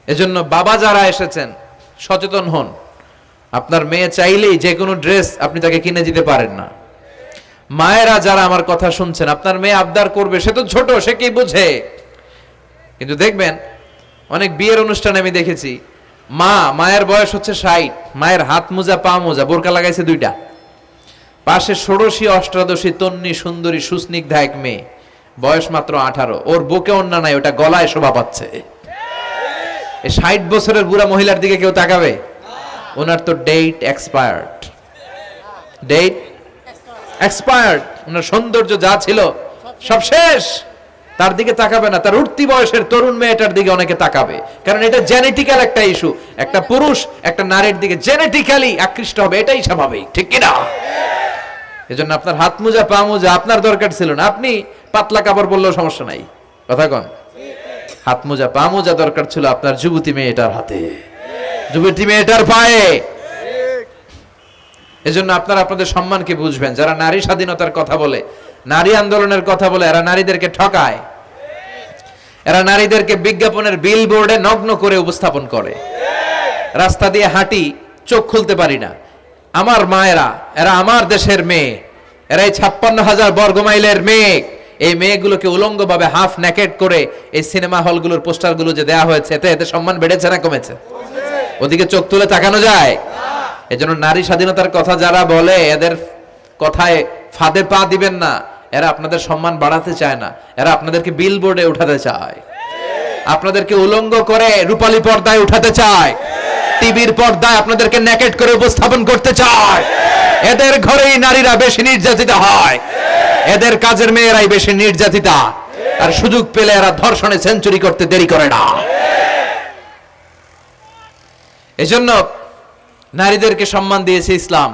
এজন্য বাবা যারা এসেছেন, সচেতন হন। আপনার মেয়ে চাইলেই যে কোনো ড্রেস আপনি তাকে কিনে দিতে পারেন না। মায়েরা যারা আমার কথা শুনছেন, আপনার মেয়ে আবদার করবে, সে তো ছোট, সে কি বুঝে। কিন্তু দেখবেন অনেক বিয়ের অনুষ্ঠানে আমি দেখেছি, মায়ের বয়স হচ্ছে 60, মায়ের হাত মোজা, পা মোজা, বোরকা লাগাইছে 2টা, পাশে ষোড়শী, অষ্টাদশী, তন্নি, সুন্দরী, সুস্নিগ্ধা এক মেয়ে, বয়স মাত্র 18। ওর বুকে ওন্না নাই, ওটা গলায় শোভা পাচ্ছে। এই 60 বছরের বুড়া মহিলার দিকে কেউ তাকাবে? ওনার তো ডেট এক্সপায়ার্ড। Date expired. ওনার সৌন্দর্য যা ছিল সব শেষ। তার দিকে তাকাবে না। তার উঠতি বয়সের তরুণ মেয়েটার দিকে অনেকে তাকাবে, কারণ এটা জেনেটিক্যাল একটা ইস্যু। একটা পুরুষ একটা নারীর দিকে জেনেটিক্যালি আকৃষ্ট হবে, এটাই স্বাভাবিক, ঠিক কি না? এজন্য আপনার হাত মোজা, পা মোজা আপনার দরকার ছিল না। আপনি পাতলা কাপড় পরলেও সমস্যা নাই। কথা কন। হাত মোজা, পা মোজা দরকার ছিল আপনার যুবতী মেয়েটার হাতে, যুবতী মেয়েটার পায়ে। এজন্য আপনারা আপনাদের সম্মানকে বুঝবেন। যারা নারী স্বাধীনতার কথা বলে, নারী আন্দোলনের কথা বলে, এরা নারীদেরকে ঠকায়। এরা নারীদেরকে বিজ্ঞাপনের বিলবোর্ডে নগ্ন করে উপস্থাপন করে। রাস্তা দিয়ে হাঁটি, চোখ খুলতে পারি না। আমার মায়েরা, এরা আমার দেশের মেয়ে, এরা এই 56,000 বর্গ মাইলের মেয়ে। এই মেয়েগুলোকে উলঙ্গভাবে হাফ নেকেড করে এই সিনেমা হলগুলোর পোস্টারগুলো যে দেয়া হয়েছে, এতে সম্মান বেড়েছে না কমেছে? ওদিকে চোখ তুলে তাকানো যায়? এজন্য নারী স্বাধীনতার কথা যারা বলে, এদের কথায় ফাঁদে পা দিবেন না। এরা আপনাদের সম্মান বাড়াতে চায় না, এরা আপনাদেরকে বিলবোর্ডে উঠাতে চায়, আপনাদেরকে উলঙ্গ করে রূপালী পর্দায় উঠাতে চায়, টিভির পর্দায় আপনাদেরকে নেকেড করে উপস্থাপন করতে চায়। এদের ঘরেই নারীরা বেশি নির্যাতিতা হয়, এদের কাজের মেয়েরাই বেশি নির্যাতিতা। আর সুযোগ পেলে এরা ধর্ষণে সেঞ্চুরি করতে দেরি করে না। এজন্য নারীদেরকে সম্মান দিয়েছে ইসলাম।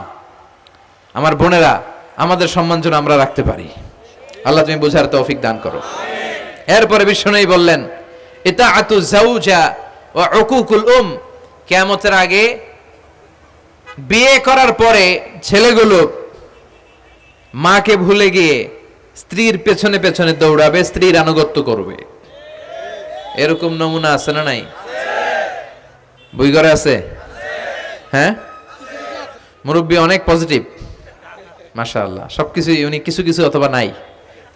আমার বোনেরা, আমাদের সম্মান যেন আমরা রাখতে পারি। আল্লাহ তুমি বোঝার তৌফিক দান করো। এরপরে বিষ্ণু বললেন ইতাআতু যাওজা ওয়া উকুকুল কিয়ামতের আগে বিয়ে করার পরে ছেলেগুলো মাকে ভুলে গিয়ে স্ত্রীর পেছনে পেছনে দৌড়াবে, স্ত্রীর আনুগত্য করবে। এরকম নমুনা আছে না নাই? বই ঘরে আছে? হ্যাঁ, মুরব্বী অনেক পজিটিভ, মাশাআল্লাহ। সবকিছু ইউনিক, কিছু কিছু অথবা নাই।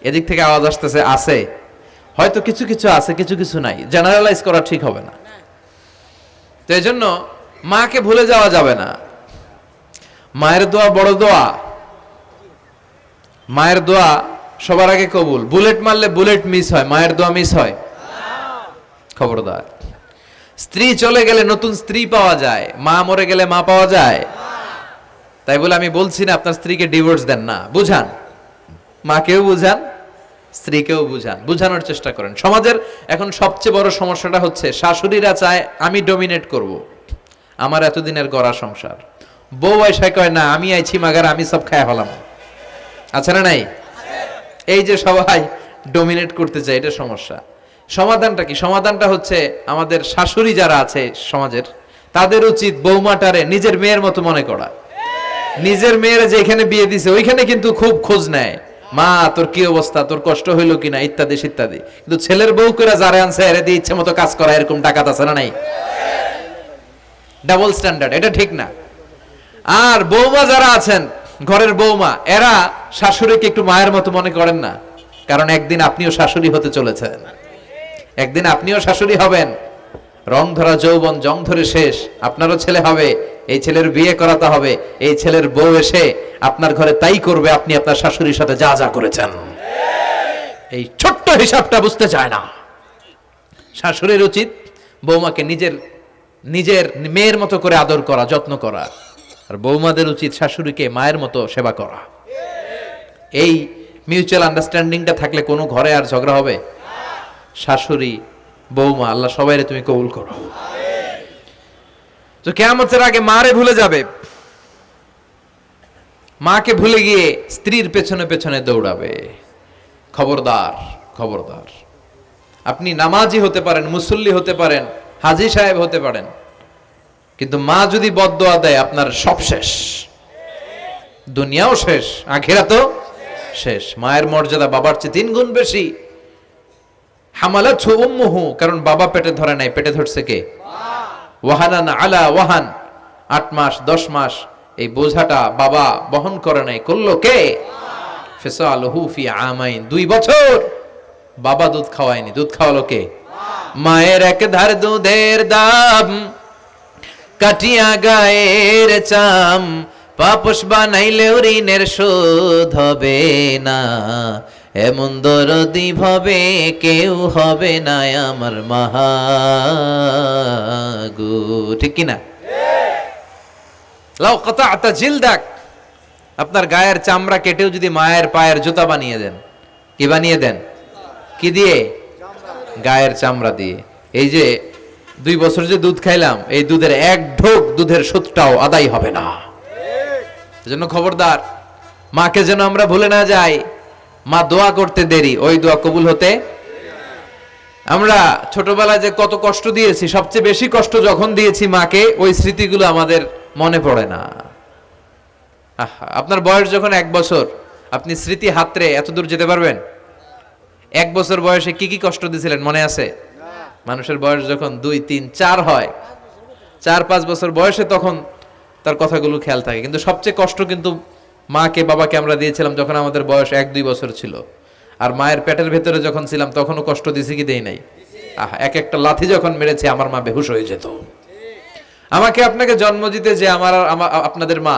এদিক থেকে আওয়াজ আসতেছে আছে, হয়তো কিছু কিছু আছে, কিছু কিছু নাই। জেনারেলাইজ করা ঠিক হবে না। তো এই জন্য মাকে ভুলে যাওয়া যাবে না। মায়ের দোয়া বড় দোয়া। মায়ের দোয়া সবার আগে কবুল। বুলেট মারলে বুলেট মিস হয়, মায়ের দোয়া মিস হয়? খবরদার। স্ত্রী চলে গেলে নতুন স্ত্রী পাওয়া যায়, মা মরে গেলে মা পাওয়া যায়? তাই বলে আমি বলছি না আপনার স্ত্রীকে ডিভোর্স দেন না, বুঝান, মাকেও বুঝান, স্ত্রীকেও বুঝান, বুঝানোর চেষ্টা করেন। সমাজের এখন সবচেয়ে বড় সমস্যাটা হচ্ছে শাশুড়িরা চায় আমি ডমিনেট করব, আমার এতদিনের গড়া সংসার। বউ এসে কয় না আমি আইছি মাগার, আমি সব খায় হলাম। আছে না নাই? এই যে সবাই ডমিনেট করতে চায়, এটা সমস্যা। সমাধানটা কি? সমাধানটা হচ্ছে আমাদের শাশুড়ি যারা আছে সমাজের, তাদের উচিত বৌমাটারে নিজের মেয়ের মতো মনে করা। নিজের মেয়েরা যেখানে বিয়ে দিছে ওইখানে কিন্তু খুব খোঁজ নেয়, মা তোর কি অবস্থা, তোর কষ্ট হইলো কিনা, ইত্যাদি ইত্যাদি। কিন্তু ছেলের বউ করে যারা আনছে এর দিয়ে ইচ্ছে মতো কাজ করা, এরকম ডাকাত আছে না নাই? ডাবল স্ট্যান্ডার্ড, এটা ঠিক না। আর বৌমা যারা আছেন, ঘরের বৌমা, এরা শাশুড়িকে একটু মায়ের মতো মনে করেন না, কারণ একদিন আপনিও শাশুড়ি হতে চলেছেন, একদিন আপনিও শাশুড়ি হবেন। রং ধরা যৌবন জং ধরে শেষ, আপনারও ছেলে হবে, এই ছেলের বিয়ে করাতে হবে, এই ছেলের বউ এসে আপনার ঘরে তাই করবে আপনি আপনার শাশুড়ির সাথে যা যা করেছেন। এই ছোট্ট হিসাবটা বুঝতে চায় না। শাশুড়ির উচিত বৌমাকে নিজের নিজের মেয়ের মতো করে আদর করা, যত্ন করা, আর বৌমাদের উচিত শাশুড়িকে মায়ের মতো সেবা করা। এই মিউচুয়াল আন্ডারস্ট্যান্ডিংটা থাকলে কোনো ঘরে আর ঝগড়া হবে? শাশুড়ি বৌমা, আল্লাহ সবাইরে তুমি কবুল করো। তো কিয়ামতের আগে মারে ভুলে যাবে, মাকে ভুলে গিয়ে স্ত্রীর পেছনে পেছনে দৌড়াবে। খবরদার, খবরদার। আপনি নামাজি হতে পারেন, মুসল্লি হতে পারেন, হাজী সাহেব হতে পারেন, কিন্তু মা যদি বদদোয়া দেয় আপনার সব শেষ, দুনিয়াও শেষ, আখিরাতও শেষ। মায়ের মর্যাদা বাবার চেয়ে 3 গুণ বেশি। হামালাতহু উম্মুহু, কারণ বাবা পেটে ধরে নাই, পেটে ধরছে কে? ওয়াহানান আলা ওয়াহান, 8 মাস 10 মাস এই বোঝাটা বাবা বহন করে নাই, করলো কে? ফিসালুহু ফি আমাইন, 2 বছর বাবা দুধ খাওয়ায়নি, দুধ খাওয়ালো কে? মায়ের এক ধার দুধের দাম, কাটিয়া গায়ের চাম, পাপস বানাইলেও ঋণের শোধ হবে না, এমন দরদি ভাবে কেউ হবে না আমার মাহাগো। ঠিক কিনা? লাউ কাতা'তা জিলদাক, আপনার গায়ের চামড়া কেটেও যদি মায়ের পায়ের জুতা বানিয়ে দেন, কি বানিয়ে দেন? কি দিয়ে? গায়ের চামড়া দিয়ে। এই যে 2 বছর যে দুধ খাইলাম, এই দুধের 1 ঢোক দুধের সুদটাও আদায় হবে না। এজন্য খবরদার, মাকে যেন আমরা ভুলে না যাই। মা দোয়া করতে দেরি, ওই দোয়া কবুল হতে। আমরা ছোটবেলায় যে কত কষ্ট দিয়েছি, সবচেয়ে বেশি কষ্ট যখন দিয়েছি মাকে, ওই স্মৃতিগুলো আমাদের মনে পড়ে না। আপনার বয়স যখন 1 বছর, আপনি স্মৃতি হাতরে এত দূর যেতে পারবেন? 1 বছর বয়সে কি কি কষ্ট দিয়েছিলেন মনে আছে? মানুষের বয়স যখন 2, 3, 4 হয়, 4-5 বছর বয়সে, তখন তার কথাগুলো খেয়াল থাকে। কিন্তু সবচেয়ে কষ্ট কিন্তু মাকে বাবাকে আমরা দিয়েছিলাম যখন আমাদের বয়স 1-2 বছর ছিল। আর মায়ের পেটের ভেতরে যখন ছিলাম তখনও কষ্ট দিছি কি দেই নাই? এক একটা লাথি যখন মেরেছে আমার মা বেহুশ হয়ে যেত। আমাকে আপনাকে জন্ম দিতে যে আপনাদের মা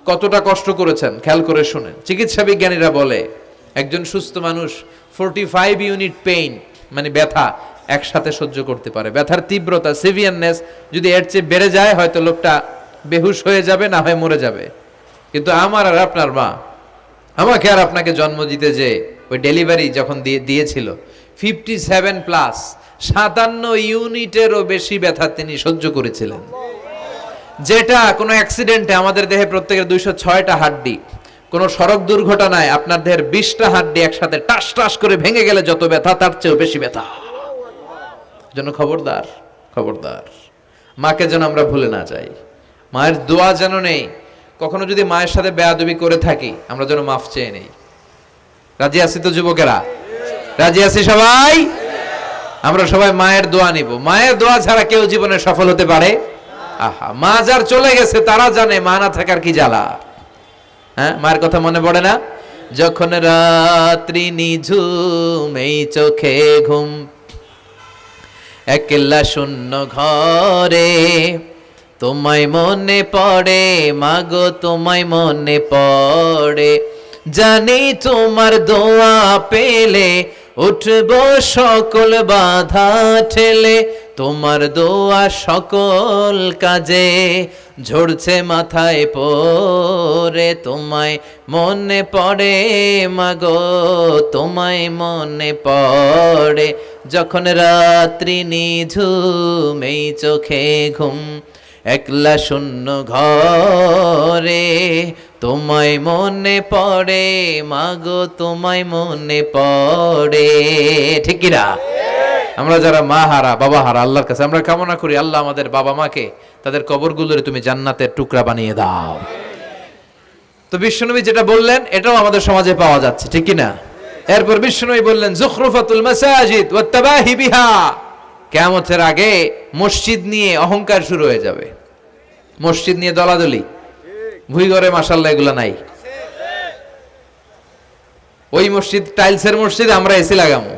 কতটা কষ্ট করেছেন খেয়াল করে শুনেন। চিকিৎসা বিজ্ঞানীরা বলে একজন সুস্থ মানুষ 45 ইউনিট পেইন, মানে ব্যথা, একসাথে সহ্য করতে পারে। ব্যথার তীব্রতা, সিভিয়ারনেস যদি এর চেয়ে বেড়ে যায়, হয়তো লোকটা বেহুশ হয়ে যাবে, না হয় মরে যাবে। কিন্তু আমার আর আপনার মা আমাকে আর আপনাকে জন্ম দিতে যে ওই ডেলিভারি যখন দিয়েছিল, 57+, 57 ইউনিটেরও বেশি ব্যথা তিনি সহ্য করেছিলেন। যেটা কোনো অ্যাক্সিডেন্টে আমাদের দেহে প্রত্যেকের 206টা হাড্ডি, কোনো সড়ক দুর্ঘটনায় আপনার দেহের 20টা হাড্ডি একসাথে টাস টাস করে ভেঙে গেলে যত ব্যথা, তার চেয়েও বেশি ব্যথা। জন্য খবরদার, খবরদার, মাকে যেন আমরা ভুলে না যাই। মায়ের দোয়া যেন নেই। কখনো যদি মায়ের সাথে বেয়াদবি করে থাকি, আমরা যেন মাফ চেয়ে নেই। রাজি আছি তো যুবকেরা? রাজি আছি সবাই? আমরা সবাই মায়ের দোয়া নিব। মায়ের দোয়া ছাড়া কেউ জীবনে সফল হতে পারে? মা যার চলে গেছে তারা জানে মা না থাকার কি জ্বালা। হ্যাঁ, মায়ের কথা মনে পড়ে না? যখন রাত্রি নিঝুম, এই চোখে ঘুম, একলা শূন্য ঘরে তোমায় মনে পড়ে মাগো, তোমায় মনে পড়ে। জানি তোমার দোয়া পেলে উঠব সকল বাধা ঠেলে, তোমার দোয়া সকল কাজে ঝরছে মাথায় পড়ে। তোমায় মনে পড়ে মাগো, তোমায় মনে পড়ে। যখন রাত্রি নিঝুম এই চোখে ঘুম, একলা শূন্য ঘরে তোমায় মনে পড়ে মাগো, তোমায় মনে পড়ে। ঠিক কি না? আমরা যারা মা হারা বাবা হারা আল্লাহর কাছে আমরা কামনা করি, আল্লাহ আমাদের বাবা মাকে তাদের কবরগুলোরে তুমি জান্নাতের টুকরা বানিয়ে দাও। তো বিশ্বনবী যেটা বললেন এটাও আমাদের সমাজে পাওয়া যাচ্ছে, ঠিক কি না? এরপর বিশ্বনবী বললেন যুখরুফাতুল মাসাজিদ ওয়াত তাবাহি বিহা, কিয়ামতের আগে মসজিদ নিয়ে অহংকার শুরু হয়ে যাবে। মসজিদ নিয়ে দলাদলি, ভুই ঘরে মাশাআল্লাহ এগুলো নাই। ওই মসজিদ টাইলসের মসজিদ, আমরা এসি লাগামো,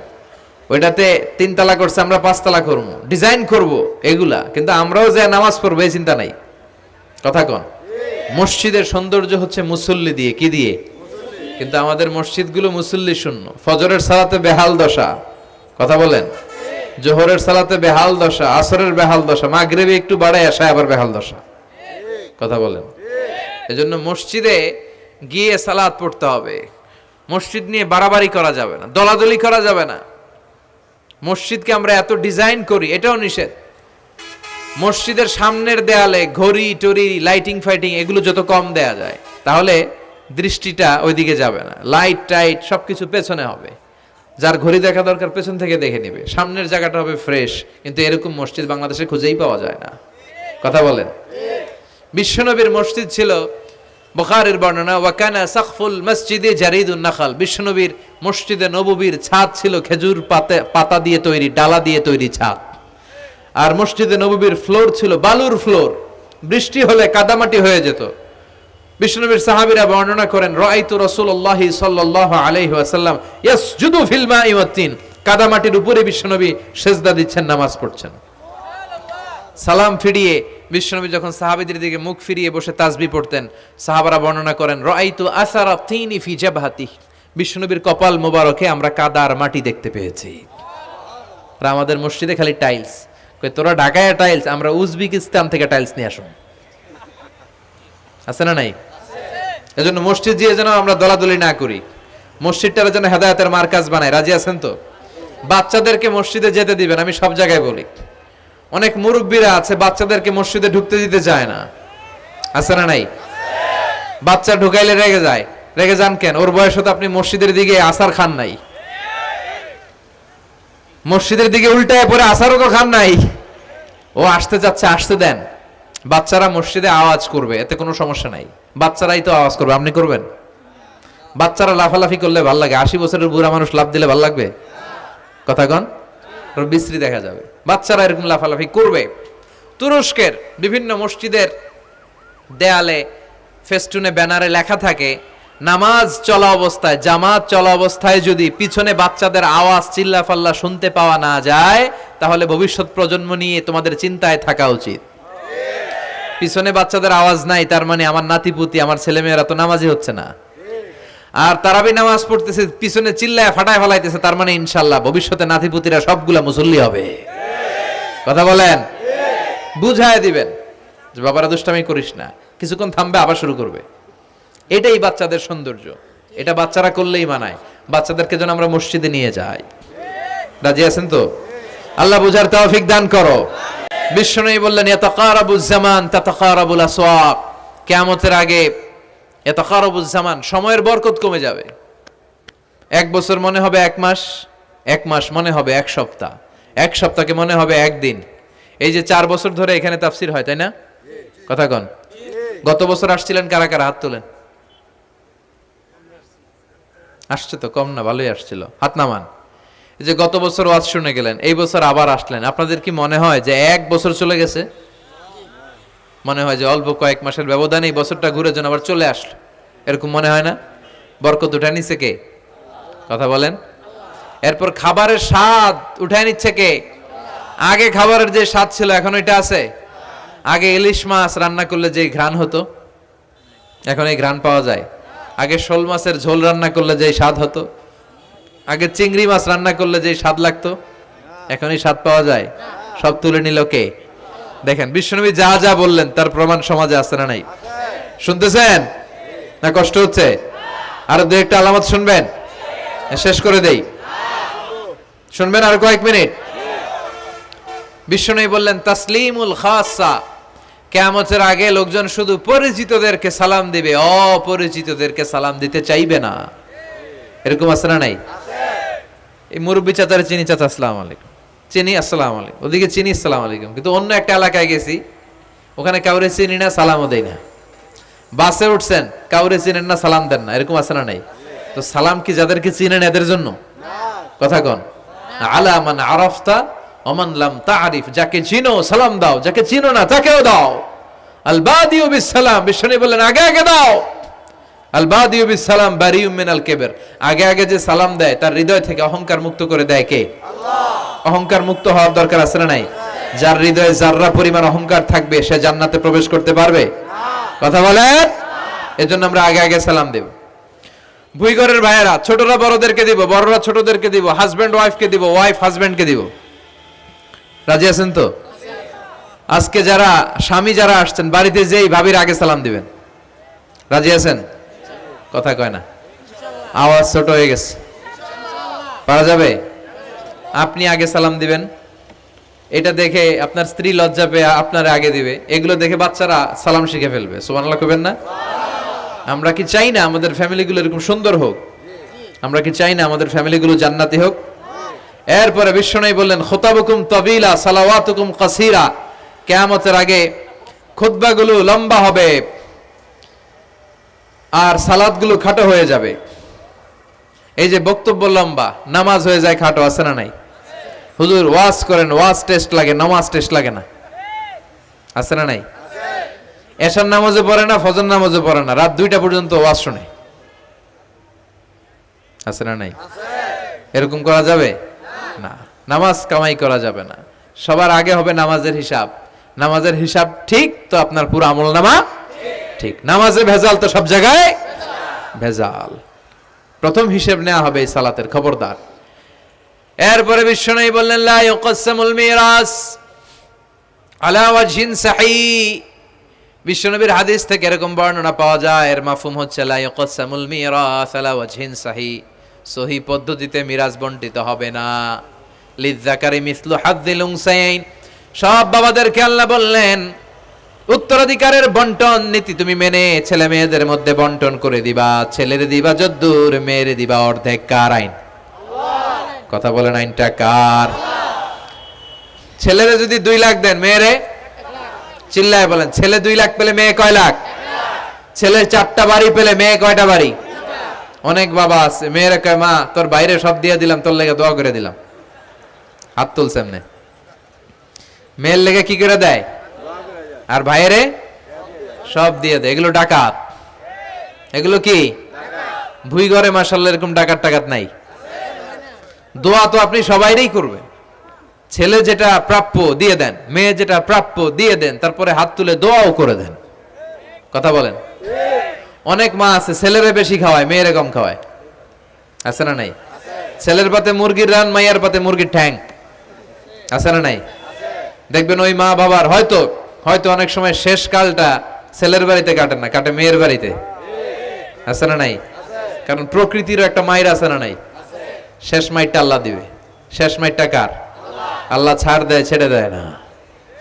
ওইটাতে 3 তালা করছে আমরা 5 তালা করবো, ডিজাইন করব এগুলা, কিন্তু আমরাও যে নামাজ পড়বো এই চিন্তা নাই। কথা কন? মসজিদের সৌন্দর্য হচ্ছে মুসল্লি দিয়ে, কি দিয়ে? কিন্তু আমাদের মসজিদগুলো মুসল্লি শূন্য। ফজরের সালাতে বেহাল দশা, কথা বলেন। জোহরের সালাতে বেহাল দশা, আসরের বেহাল দশা, মাগরিবে একটু বাড়ায় আসা আবার বেহাল দশা, কথা বলেন। এজন্য মসজিদে গিয়ে সালাত পড়তে হবে। মসজিদ নিয়ে বাড়াবাড়ি করা যাবে না, দলাদলি করা যাবে না। মসজিদকে আমরা এত ডিজাইন করি, এটাও নিষেধ। মসজিদের সামনের দেয়ালে ঘড়ি টড়ি লাইটিং ফাইটিং এগুলো যত কম দেয়া যায়, তাহলে দৃষ্টিটা ওইদিকে যাবে না। লাইট টাইট সবকিছু পেছনে হবে, যার ঘড়ি দেখা দরকার পেছন থেকে দেখে নিবে, সামনের জায়গাটা হবে ফ্রেশ। কিন্তু এরকম মসজিদ বাংলাদেশে খুঁজেই পাওয়া যায় না, কথা বলেন। বিশ্বনবীর মসজিদ ছিল, বুখারীর বর্ণনা, ওয়াকানা সাকফুল মসজিদে জারিদুন নাখাল, বিশ্বনবীর মসজিদে নববীর ছাদ ছিল খেজুর পাতা দিয়ে তৈরি, ডালা দিয়ে তৈরি ছাদ। আর মসজিদে নববীর ফ্লোর ছিল বালুর ফ্লোর, বৃষ্টি হলে কাদামাটি হয়ে যেত। বিশ্বনবীর সাহাবীরা বর্ণনা করেন, রাআইতু রাসূলুল্লাহ সাল্লাল্লাহু আলাইহি ওয়াসাল্লাম ইয়াসজুদু ফিল মাই ওয়াত তিন, কাদামাটির উপরে বিশ্বনবী সিজদা দিচ্ছেন, নামাজ পড়ছেন। সালাম ফিরিয়ে বিশ্বনবী যখন সাহাবীদের দিকে মুখ ফিরিয়ে বসে তাসবিহ পড়তেন, সাহাবারা বর্ণনা করেন, রাআইতু আসারা তিনি ফি জাবহাতি, বিশ্বনবীর কপাল মোবারকে আমরা কাদার মাটি দেখতে পেয়েছি। আর আমাদের মসজিদে খালি টাইলস। কই তোরা ঢাকায় টাইলস, আমরা উজবেকিস্তান থেকে টাইলস নিয়ে আসুন, আছে না নাই? এজন্য মসজিদ দিয়ে যেন আমরা দলাদলি না করি, মসজিদটার যেন হেদায়েতের মার্কাজ বানায়। রাজি আছেন তো? বাচ্চাদেরকে মসজিদে যেতে দিবেন, আমি সব জায়গায় বলি। অনেক মুরব্বীরা আছে বাচ্চাদেরকে মসজিদে ঢুকতে দিতে চায় না, আছে না নাই? বাচ্চা ঢুকাইলে রেগে যায়। রেগে যান কেন? ওর বয়স হতে আপনি মসজিদের দিকে আসার খান নাই, মসজিদের দিকে উল্টায় পরে আসারও তো খান নাই। ও আসতে যাচ্ছে, আসতে দেন। বাচ্চারা মসজিদে আওয়াজ করবে, এতে কোনো সমস্যা নাই, বাচ্চারাই তো আওয়াজ করবে, আপনি করবেন? বাচ্চারা লাফালাফি করলে ভাল লাগে, 80 বছরের বুড়া মানুষ লাফ দিলে ভাল লাগবে? কথা কন, বিশ্রী দেখা যাবে। বাচ্চারা এরকম লাফালাফি করবে। তুরস্কের বিভিন্ন মসজিদের দেয়ালে ফেস্টুনে ব্যানারে লেখা থাকে, নামাজ চলা অবস্থায়, জামাত চলা অবস্থায় যদি পিছনে বাচ্চাদের আওয়াজ চিল্লাফাল্লা শুনতে পাওয়া না যায়, তাহলে ভবিষ্যৎ প্রজন্ম নিয়ে তোমাদের চিন্তায় থাকা উচিত। পিছনে বাচ্চাদের আওয়াজ নাই, তার মানে আমার নাতিপুতি, আমার ছেলেমেয়েরা তো নামাজি হচ্ছে না। আর তারাবি নামাজ পড়তেছে, পিছনে চিল্লায় ফাটায় ফেলাইতেছে, তার মানে ইনশাল্লাহ ভবিষ্যতে নাতিপুতিরা সবগুলা মুসল্লি হবে। কথা বলেন। বুঝায় দিবেন যে বাবারা দুষ্টামি করিস না, কিছুক্ষণ থামবে আবার শুরু করবে। এটাই বাচ্চাদের সৌন্দর্য, এটা বাচ্চারা করলেই মানায়। বাচ্চাদেরকে যেন আমরা মসজিদে নিয়ে যাই। রাজি আছেন তো? আল্লাহ বুঝার তৌফিক দান করো। বিশ্বনবী বললেন, ইয়াতাকারাবুজ জামান তাতাকারাবুল আসওয়াক, কিয়ামতের আগে ইয়াতাকারাবুজ জামান, সময়ের বরকত কমে যাবে। 1 বছর মনে হবে 1 মাস, 1 মাস মনে হবে 1 সপ্তাহ, 1 সপ্তাহকে মনে হবে 1 দিন। এই যে 4 বছর ধরে এখানে তাফসীর হয়, তাই না? কথা কন। গত বছর আসছিলেন কারা কারা? হাত তোলেন। আসছে তো কম না, ভালোই আসছিল, হাত নামান। এই যে গত বছর ওয়াজ শুনে গেলেন, এই বছর আবার আসলেন, আপনাদের কি মনে হয় যে 1 বছর চলে গেছে? মনে হয় যে অল্প কয়েক মাসের ব্যবধানে এই বছরটা ঘুরে যেন আবার চলে আসলো, এরকম মনে হয় না? বরকত উঠায় নিচ্ছে কে? কথা বলেন। এরপর খাবারের স্বাদ উঠায় নিচ্ছে কে? আগে খাবারের যে স্বাদ ছিল এখন এটা আছে? আগে ইলিশ মাছ রান্না করলে যে ঘ্রাণ হতো এখন এই ঘ্রাণ পাওয়া যায়? আগে শোল মাছের ঝোল রান্না করলে যে স্বাদ হতো, আগে চিংড়ি মাছ রান্না করলে যে স্বাদ লাগতো, এখন এই স্বাদ পাওয়া যায়? সব তুলে নিল কে? দেখেন বিশ্বনবী যা যা বললেন তার প্রমাণ সমাজে আছে না নাই? শুনতেছেন না কষ্ট হচ্ছে? আর দু একটা আলামত শুনবেন, শেষ করে দেই। শুনবেন আর কয়েক মিনিট। বিশ্বনবী বললেন তাসলিমুল খাসা, কিয়ামতের আগে লোকজন শুধু পরিচিতদেরকে সালাম দিবে, অপরিচিতদেরকে সালাম দিতে চাইবে না। এরকম আছে না নাই? এই মুরব্বী চাচারে চিনি, চাচা আসসালামু আলাইকুম, চিনি আসসালামু আলাইকুম, ওদিকে চিনি আসসালামু আলাইকুম, কিন্তু অন্য একটা এলাকায় গেছি ওখানে কাউরে চিনি না, সালামও দেই না। বাসে উঠছেন কাউরে চিনেন না, সালাম দেন না, এরকম আছে না নাই? তো সালাম কি যাদেরকে চিনেন এদের জন্য? কথা কন। আলা মান আরাফতা ওমান লাম তারিফ, যাকে চিনো সালাম দাও, যাকে চিনো না তাকেও দাও। আল বাদিউ বিস সালাম, বিশ্বনবী বললেন আগে আগে দাও। আল বাদিউ বিস সালাম বারিউম মিনাল কিবর, আগে আগে যে সালাম দেয় তার হৃদয় থেকে অহংকার মুক্ত করে দেয় কে? আল্লাহ। অহংকার মুক্ত হওয়ার দরকার আছে না নাই? যার হৃদয়ে যাররা পরিমাণ অহংকার থাকবে সে জান্নাতে প্রবেশ করতে পারবে না। কথা বলেন। এজন্য আমরা আগে আগে সালাম দেব। ভুইঘরের ভাইয়েরা ছোটরা বড়দেরকে দিব, বড়রা ছোটদেরকে দিব, হাজবেন্ড ওয়াইফকে দিব, ওয়াইফ হাজবেন্ডকে দিব। রাজি আছেন তো? আজকে যারা স্বামী যারা আসছেন বাড়িতে যেই ভাবির আগে সালাম দিবেন। রাজি আছেন? কথা কয় না, আওয়াজ ছোট হয়ে গেছে। পারা যাবে? আপনি আগে সালাম দিবেন, এটা দেখে আপনার স্ত্রী লজ্জা পেয়ে আপনার আগে দিবে, এগুলো দেখে বাচ্চারা সালাম শিখে ফেলবে। সুবহানাল্লাহ কইবেন না? আমরা কি চাই না আমাদের ফ্যামিলিগুলো এরকম সুন্দর হোক? আমরা কি চাই না আমাদের ফ্যামিলিগুলো জান্নাতি হোক? এরপরে বিশ্বনবী বললেন খুতাবুকুম তাবিলা সালাওয়াতুকুম কাসীরা, কিয়ামতের আগে খুতবাগুলো লম্বা হবে আর সালাতগুলো খাটো হয়ে যাবে। এই যে বক্তব্য লম্বা, নামাজ হয়ে যায় খাটো, আছে না নাই? হুজুর ওয়াজ করেন, ওয়াজ টেস্ট লাগে, নামাজ টেস্ট লাগে না, আছে না নাই? এশার নামাজে পড়ে না, ফজর নামাজে পড়ে না, রাত 2টা পর্যন্ত ওয়াজ শুনে, আছে না নাই? এরকম করা যাবে না। নামাজ কামাই করা যাবে না। সবার আগে হবে নামাজের হিসাব। নামাজের হিসাব ঠিক তো আপনার পুরো আমল নামা ঠিক। নামাজে ভেজাল তো সব জায়গায় ভেজাল। প্রথম হিসেব নেওয়া হবে এই সালাতের, খবরদার। এরপরে বিশ্বনবী বললেন লা ইউকসামুল মিরাস আলা ওয়াজহিন সাহিহ। বিশ্বনবীর হাদিস থেকে এরকম বর্ণনা পাওয়া যায়, এর মাফহুম হচ্ছে লা ইউকসামুল মিরাস আলা ওয়াজহিন সাহিহ, সহি পদ্ধতিতে মিরাজ বন্টিত হবে না। লিযযাকারি মিসলু হাযযিল উনসায়াইন, সব বাবাদেরকে আল্লাহ বললেন উত্তরাধিকারের বন্টন নীতি তুমি মেনে ছেলে মেয়েদের মধ্যে বন্টন করে দিবা। ছেলেরে দিবা যদ্দূর, মেয়েরে দিবা অর্ধেক। কার আইন? কথা বলেন, আইনটা কার? ছেলেরে যদি 2 লাখ দেন, মেয়েরে চিল্লায় বলেন, ছেলে 2 লাখ পেলে মেয়ে কয় লাখ? ছেলে 4টা বাড়ি পেলে মেয়ে কয়টা বাড়ি? অনেক বাবা আছে মেয়েরা কয় মা তোর বাইরে সব দিয়ে দিলাম, তোর লেগে দোয়া করে দিলাম। হাত তুলছে এমনি। মেয়ের লেগে কি করে দেয়? আর ভাইয়েরে সব দিয়ে দেয়। এগুলো ডাকাত। এগুলো কি ভুই ঘরে মাশাআল্লাহ এরকম ডাকাত টাকাত নাই। দোয়া তো আপনি সবাইরই করবেন। ছেলে যেটা প্রাপ্য দিয়ে দেন, মেয়ে যেটা প্রাপ্য দিয়ে দেন, তারপরে হাত তুলে দোয়াও করে দেন। কথা বলেন। অনেক মা আছে ছেলেরে বেশি খাওয়ায়, মেয়েরে কম খাওয়ায়, আছে না নাই? ছেলের পাতে মুরগির রান, মাইয়ার পাতে মুরগির ঠ্যাং, আছে না নাই? দেখবেন ওই মা বাবার হয়তো অনেক সময় শেষ কালটা ছেলের বাড়িতে কাটে না, কাটে মেয়ের বাড়িতে, আছে না নাই? কারণ প্রকৃতিরও একটা মায়ের আছে না নাই? শেষ মাইরটা আল্লাহ দিবে। শেষ মাইরটা কার? আল্লাহ ছাড় দেয়, ছেড়ে দেয় না।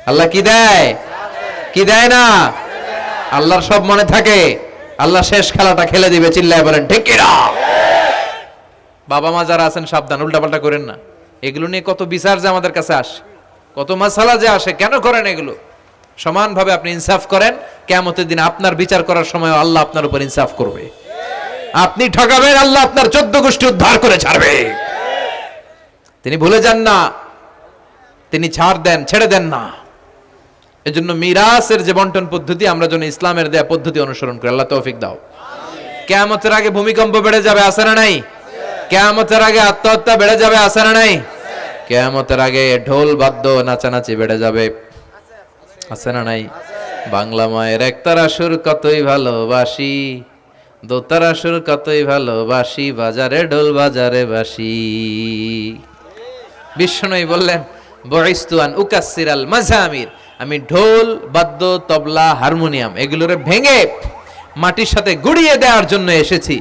আল্লাহ কি দেয়? কি দেয় না? আল্লাহর সব মনে থাকে। আল্লাহ শেষ খেলাটা খেলে দিবে। চিল্লায় বলেন ঠিক কি না? বাবা মা যারা আছেন সাবধান, উল্টাপাল্টা করেন না। এগুলো নিয়ে কত বিচার যে আমাদের কাছে আসে, কত মাসালা যে আসে। কেন করেন এগুলো? সমানভাবে আপনি ইনসাফ করেন, কিয়ামতের দিন আপনার বিচার করার সময় আল্লাহ আপনার উপর ইনসাফ করবে। আপনি ঠকাবেন, আল্লাহ আপনার 14 গোষ্ঠী উদ্ধার করে ছাড়বে। তিনি ভুলে যান না, তিনি ছাড় দেন, ছেড়ে দেন না। এজন্য মিরাসের যে বন্টন পদ্ধতি, আমরা যেন ইসলামের দেয়া পদ্ধতি অনুসরণ করি। আল্লাহ তৌফিক দাও। কিয়ামতের আগে ভূমিকম্প বেড়ে যাবে, আছে না নাই? কিয়ামতের আগে আত্মহত্যা বেড়ে যাবে, আছে না নাই? কিয়ামতের আগে ঢোল বাদ্য নাচানাচি বেড়ে যাবে, আছে না নাই? বাংলা মায়ের একতারা সুর কতই ভালোবাসি, দোতারা সুর কতই ভালোবাসি, বাজারে ঢোল বাজারে বাসি। বিষ্ণুই বললেন বুইস্তু আন উকাসসিরাল মাযামির, আমি ঢোল বাদ্য তবলা হারমোনিয়াম এগুলোরে ভেঙে মাটির সাথে গুড়িয়ে দেওয়ার জন্য এসেছি।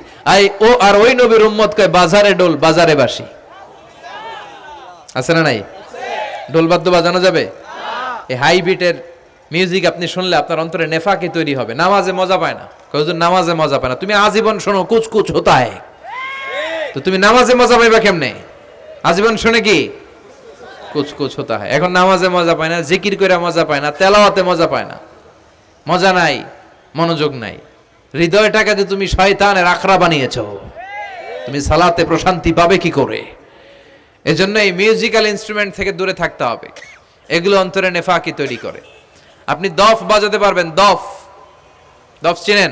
আর ওই নবীর উম্মত কয় বাজারে ঢোল বাজারে বাসি। আছে না নাই? ঢোল বাদ্য বাজানো যাবে? এই হাই বিটের মিউজিক আপনি শুনলে আপনার অন্তরে নেফাকি তৈরি হবে। নামাজে মজা পায় না, কয়জন নামাজে মজা পায় না। তুমি আজীবন শোনো কুচ কুচ হোতা হয়, তো তুমি নামাজে মজা পাইবা কেমনে? আজীবন শুনে কি কুচ কুচ হোতা হয়। এখন নামাজে মজা পায় না, জিকির করে মজা পায় না, তেলাওয়াতে মজা পায় না, মজা নাই, মনোযোগ নাই। হৃদয়টাকে যে তুমি শয়তানের আখড়া বানিয়েছো, তুমি সালাতে প্রশান্তি পাবে কি করে? এজন্য এই মিউজিক্যাল ইনস্ট্রুমেন্ট থেকে দূরে থাকতে হবে, এগুলো অন্তরে নেফাকি তৈরি করে। আপনি দফ বাজাতে পারবেন? দফ, দফ চিনেন?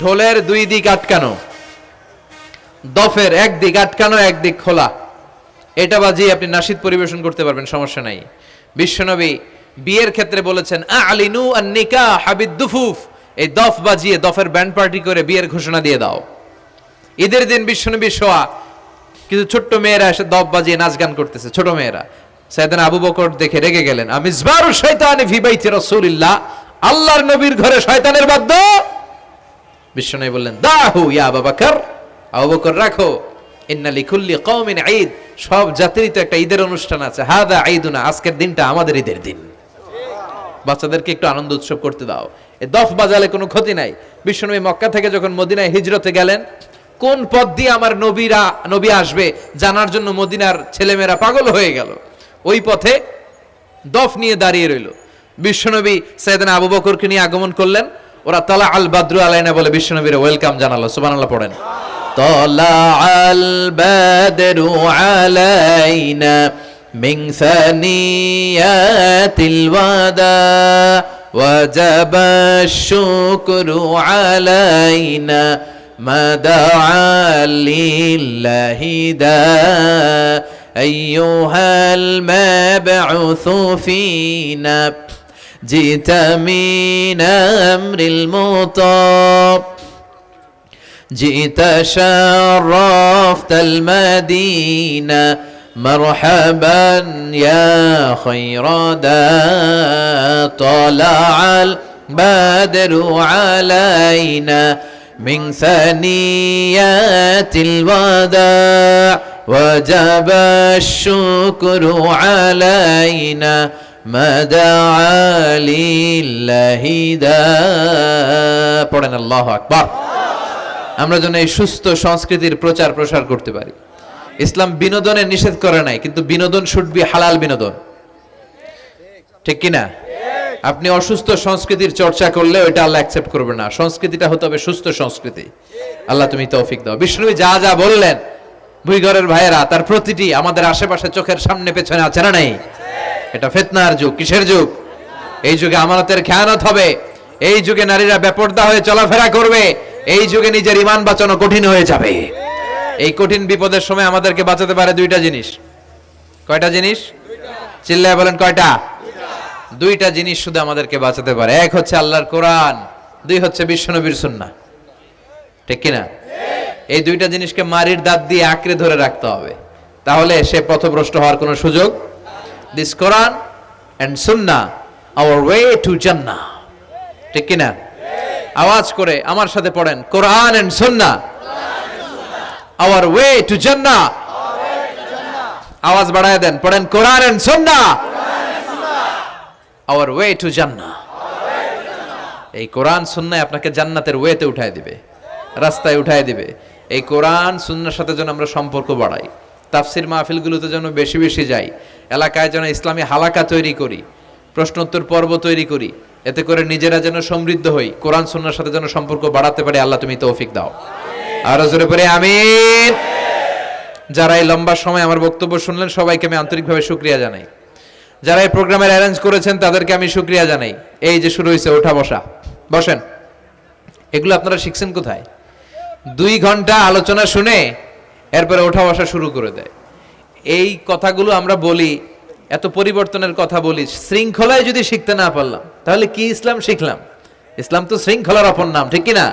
ঢোলের দুই দিক আটকানো, দফের এক দিক আটকানো এক দিক খোলা, এটা বাজিয়ে আপনি নাশিদ পরিবেশন করতে পারবেন, সমস্যা নাই। বিশ্বনবী বিয়ের ক্ষেত্রে বলেছেন আলিনু আন নিকাহ বিদ-দুফুফ, এই দফ বাজিয়ে দফের ব্যান্ড পার্টি করে বিয়ের ঘোষণা দিয়ে দাও। ঈদের দিন বিশ্বনবী শোয়া কিছু ছোট্ট মেয়েরা এসে দফ বাজিয়ে নাচ গান করতেছে, ছোট মেয়েরা। সাইয়েদনা আবু বকর দেখে রেগে গেলেন, আমিজবারু শাইতানি ফি বাইতি রাসূলিল্লাহ, আল্লাহর নবীর ঘরে শয়তানের বাদ্য। বিশ্বনবী বললেন দাহু ইয়া আবু বকর, আবু বকর রাখো, ইন্না লিকুল্লি কওমিন ঈদ, সব জাতিরই তো একটা ঈদের অনুষ্ঠান আছে, হাদা ঈদুনা, আজকের দিনটা আমাদের ঈদের দিন, বাচ্চাদেরকে একটু আনন্দ উৎসব করতে দাও। এই দফ বাজালে কোনো ক্ষতি নাই। বিশ্বনবী মক্কা থেকে যখন মদিনায় হিজরতে গেলেন, কোন পথ দিয়ে আমার নবী আসবে জানার জন্য মদিনার ছেলেমেয়েরা পাগল হয়ে গেল। ওই পথে দফ নিয়ে দাঁড়িয়ে রইল। বিশ্বনবী সাইয়েদনা আবু বকরকে নিয়ে আগমন করলেন। ওরা তালা আল বাদরু আলাইনা বলে বিশ্বনবীর ওয়েলকাম জানালো। সুবহানাল্লাহ পড়েন। তালা আল বাদরু আলাইনা মিন সানিয়াতিল ওয়াদা ওয়াজাবা আশ-শুকরু আলাইনা মা দাআ লিল্লাহি দা أيها المبعوث فينا جئت من أمر المطاب جئت شرفت المدينة مرحبا يا خير دا طلع البدر علينا من ثنيات الوداع وجب الشكر علينا ما دعا لله دا পড়েন আল্লাহু আকবার। আমরা যেন এই সুস্থ সংস্কৃতির প্রচার প্রসার করতে পারি। ইসলাম বিনোদনের নিষেধ করে নাই, কিন্তু বিনোদন শুড বি হালাল বিনোদন, ঠিক কি না? আপনি অসুস্থ সংস্কৃতির চর্চা করলে ওইটা আল্লাহ অ্যাকসেপ্ট করবে না। সংস্কৃতিটা হতে হবে সুস্থ সংস্কৃতি। আল্লাহ তুমি তৌফিক দাও। বিষ্ণুবী যা যা বললেন, ভুইঘরের ভাইয়েরা, তার প্রতিটি আমাদের আশেপাশে চোখের সামনে পেছনে আছে না নাই? এটা ফিতনার যুগ। কিসের যুগ? এই যুগে আমানতের খেয়ানত হবে, এই যুগে নারীরা বেপরদা হয়ে চলাফেরা করবে, এই যুগে নিজের ঈমান বাঁচানো কঠিন হয়ে যাবে। এই কঠিন বিপদের সময় আমাদেরকে বাঁচাতে পারে দুইটা জিনিস। কয়টা জিনিস? চিল্লায় বলেন কয়টা? দুইটা জিনিস শুধু আমাদেরকে বাঁচাতে পারে। এক হচ্ছে আল্লাহর কোরআন, দুই হচ্ছে বিশ্বনবীর সুন্নাহ, ঠিক কিনা? এই দুইটা জিনিসকে মারির দাঁত দিয়ে আঁকড়ে ধরে রাখতে হবে, তাহলে সে পথভ্রষ্ট হওয়ার কোনো সুযোগ। This Quran and Sunnah hour way to জান্নাহ, ঠিক কিনা? আওয়াজ করে আমার সাথে পড়েন, কোরআন and Sunnah hour way to জান্নাহ। আওয়াজ বাড়ায় দেন, পড়েন, কোরআন and Sunnah hour way to জান্নাহ। এই কোরআন সুন্নাহ আপনাকে জান্নাতের ওয়েতে উঠায় দিবে, রাস্তায় উঠায় দিবে। এই কোরআন সুন্নাহর সাথে যেন আমরা সম্পর্ক বাড়াই, তাফসির মাহফিলগুলোতে যেন বেশি বেশি যাই, এলাকায় যেন ইসলামী হালাকা তৈরি করি, প্রশ্নোত্তর পর্ব তৈরি করি, এতে করে নিজেরা যেন সমৃদ্ধ হই, কোরআন সুন্নাহর সাথে যেন সম্পর্ক বাড়াতে পারি। আল্লাহ তুমি তৌফিক দাও। আর জোরে পড়ে আমিন। যারা এই লম্বা সময় আমার বক্তব্য শুনলেন সবাইকে আমি আন্তরিকভাবে শুকরিয়া জানাই। যারা এই প্রোগ্রামের অ্যারেঞ্জ করেছেন তাদেরকে আমি শুকরিয়া জানাই। এই যে শুরু হয়েছে ওঠা বসা, বসেন, এগুলো আপনারা শিখছেন কোথায়? 2 ঘন্টা আলোচনা শুনে এরপরে ওঠা বসা শুরু করে দেয়। এই কথাগুলো আমরা বলি, এত পরিবর্তনের কথা বলি, শৃঙ্খলায় যদি শিখতে না পারলাম তাহলে কি ইসলাম শিখলাম? ইসলাম তো শৃঙ্খলার অপর নাম, ঠিক কিনা?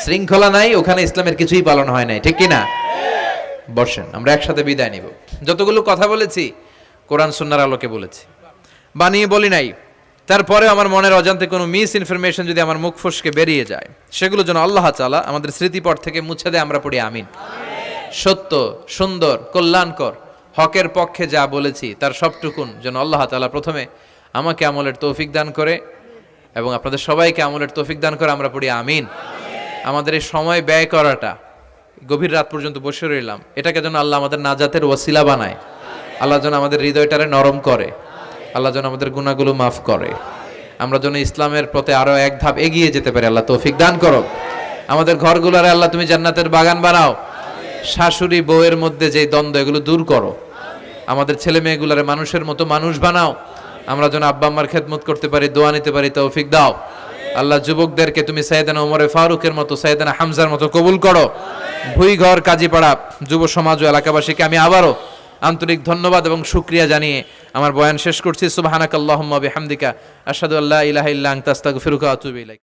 শৃঙ্খলা নাই, ওখানে ইসলামের কিছুই পালন হয় নাই, ঠিক কিনা? বসেন, আমরা একসাথে বিদায় নিব। যতগুলো কথা বলেছি কোরআন সুন্নাহর আলোকে বলেছি, বানিয়ে বলি নাই। তারপরে আমার মনের অজান্তে কোনো মিস ইনফরমেশন যদি আমার মুখ ফসকে বেরিয়ে যায়, সেগুলো যেন আল্লাহ তাআলা আমাদের স্মৃতিপট থেকে মুছে দেয়, আমরা পড়ি আমিন। সত্য, সুন্দর, কল্যাণকর, হকের পক্ষে যা বলেছি তার সবটুকুন যেন আল্লাহ তাআলা প্রথমে আমাকে আমলের তৌফিক দান করে এবং আপনাদের সবাইকে আমলের তৌফিক দান করে, আমরা পড়ি আমিন। আমাদের এই সময় ব্যয় করাটা, গভীর রাত পর্যন্ত বসে রইলাম, এটাকে যেন আল্লাহ আমাদের নাজাতের ওসিলা বানায়। আল্লাহ যেন আমাদের হৃদয়টারে নরম করে, আল্লাহ যেন আমাদের গুনাহগুলো মাফ করে, আমরা যেন ইসলামের পথে আরো এক ধাপ এগিয়ে যেতে পারি। আল্লাহ তৌফিক দান করো। আমাদের ঘরগুলোরে আল্লাহ তুমি জান্নাতের বাগান বানাও। শাশুড়ি বউয়ের মধ্যে যে দ্বন্দ্ব, এগুলো দূর করো। আমাদের ছেলে মেয়েগুলারে মানুষের মতো মানুষ বানাও, আমরা যেন আব্বা আম্মার খেদমত করতে পারি, দোয়া নিতে পারি, তৌফিক দাও। আল্লাহ যুবকদেরকে তুমি সাইয়েদানা ওমরে ফারুকের মতো, সাইয়েদানা হামজার মতো কবুল করো। ভুইঘর, কাজীপাড়া যুব সমাজ ও এলাকাবাসীকে আমি আবারও আন্তরিক ধন্যবাদ এবং শুকরিয়া জানিয়ে আমার বয়ান শেষ করছি। সুবহানাকাল্লাহুম্মা বিহামদিকা আশহাদু আল্লা ইলাহা ইল্লা আনতা আস্তাগফিরুকা ওয়া আতুবু ইলাইক।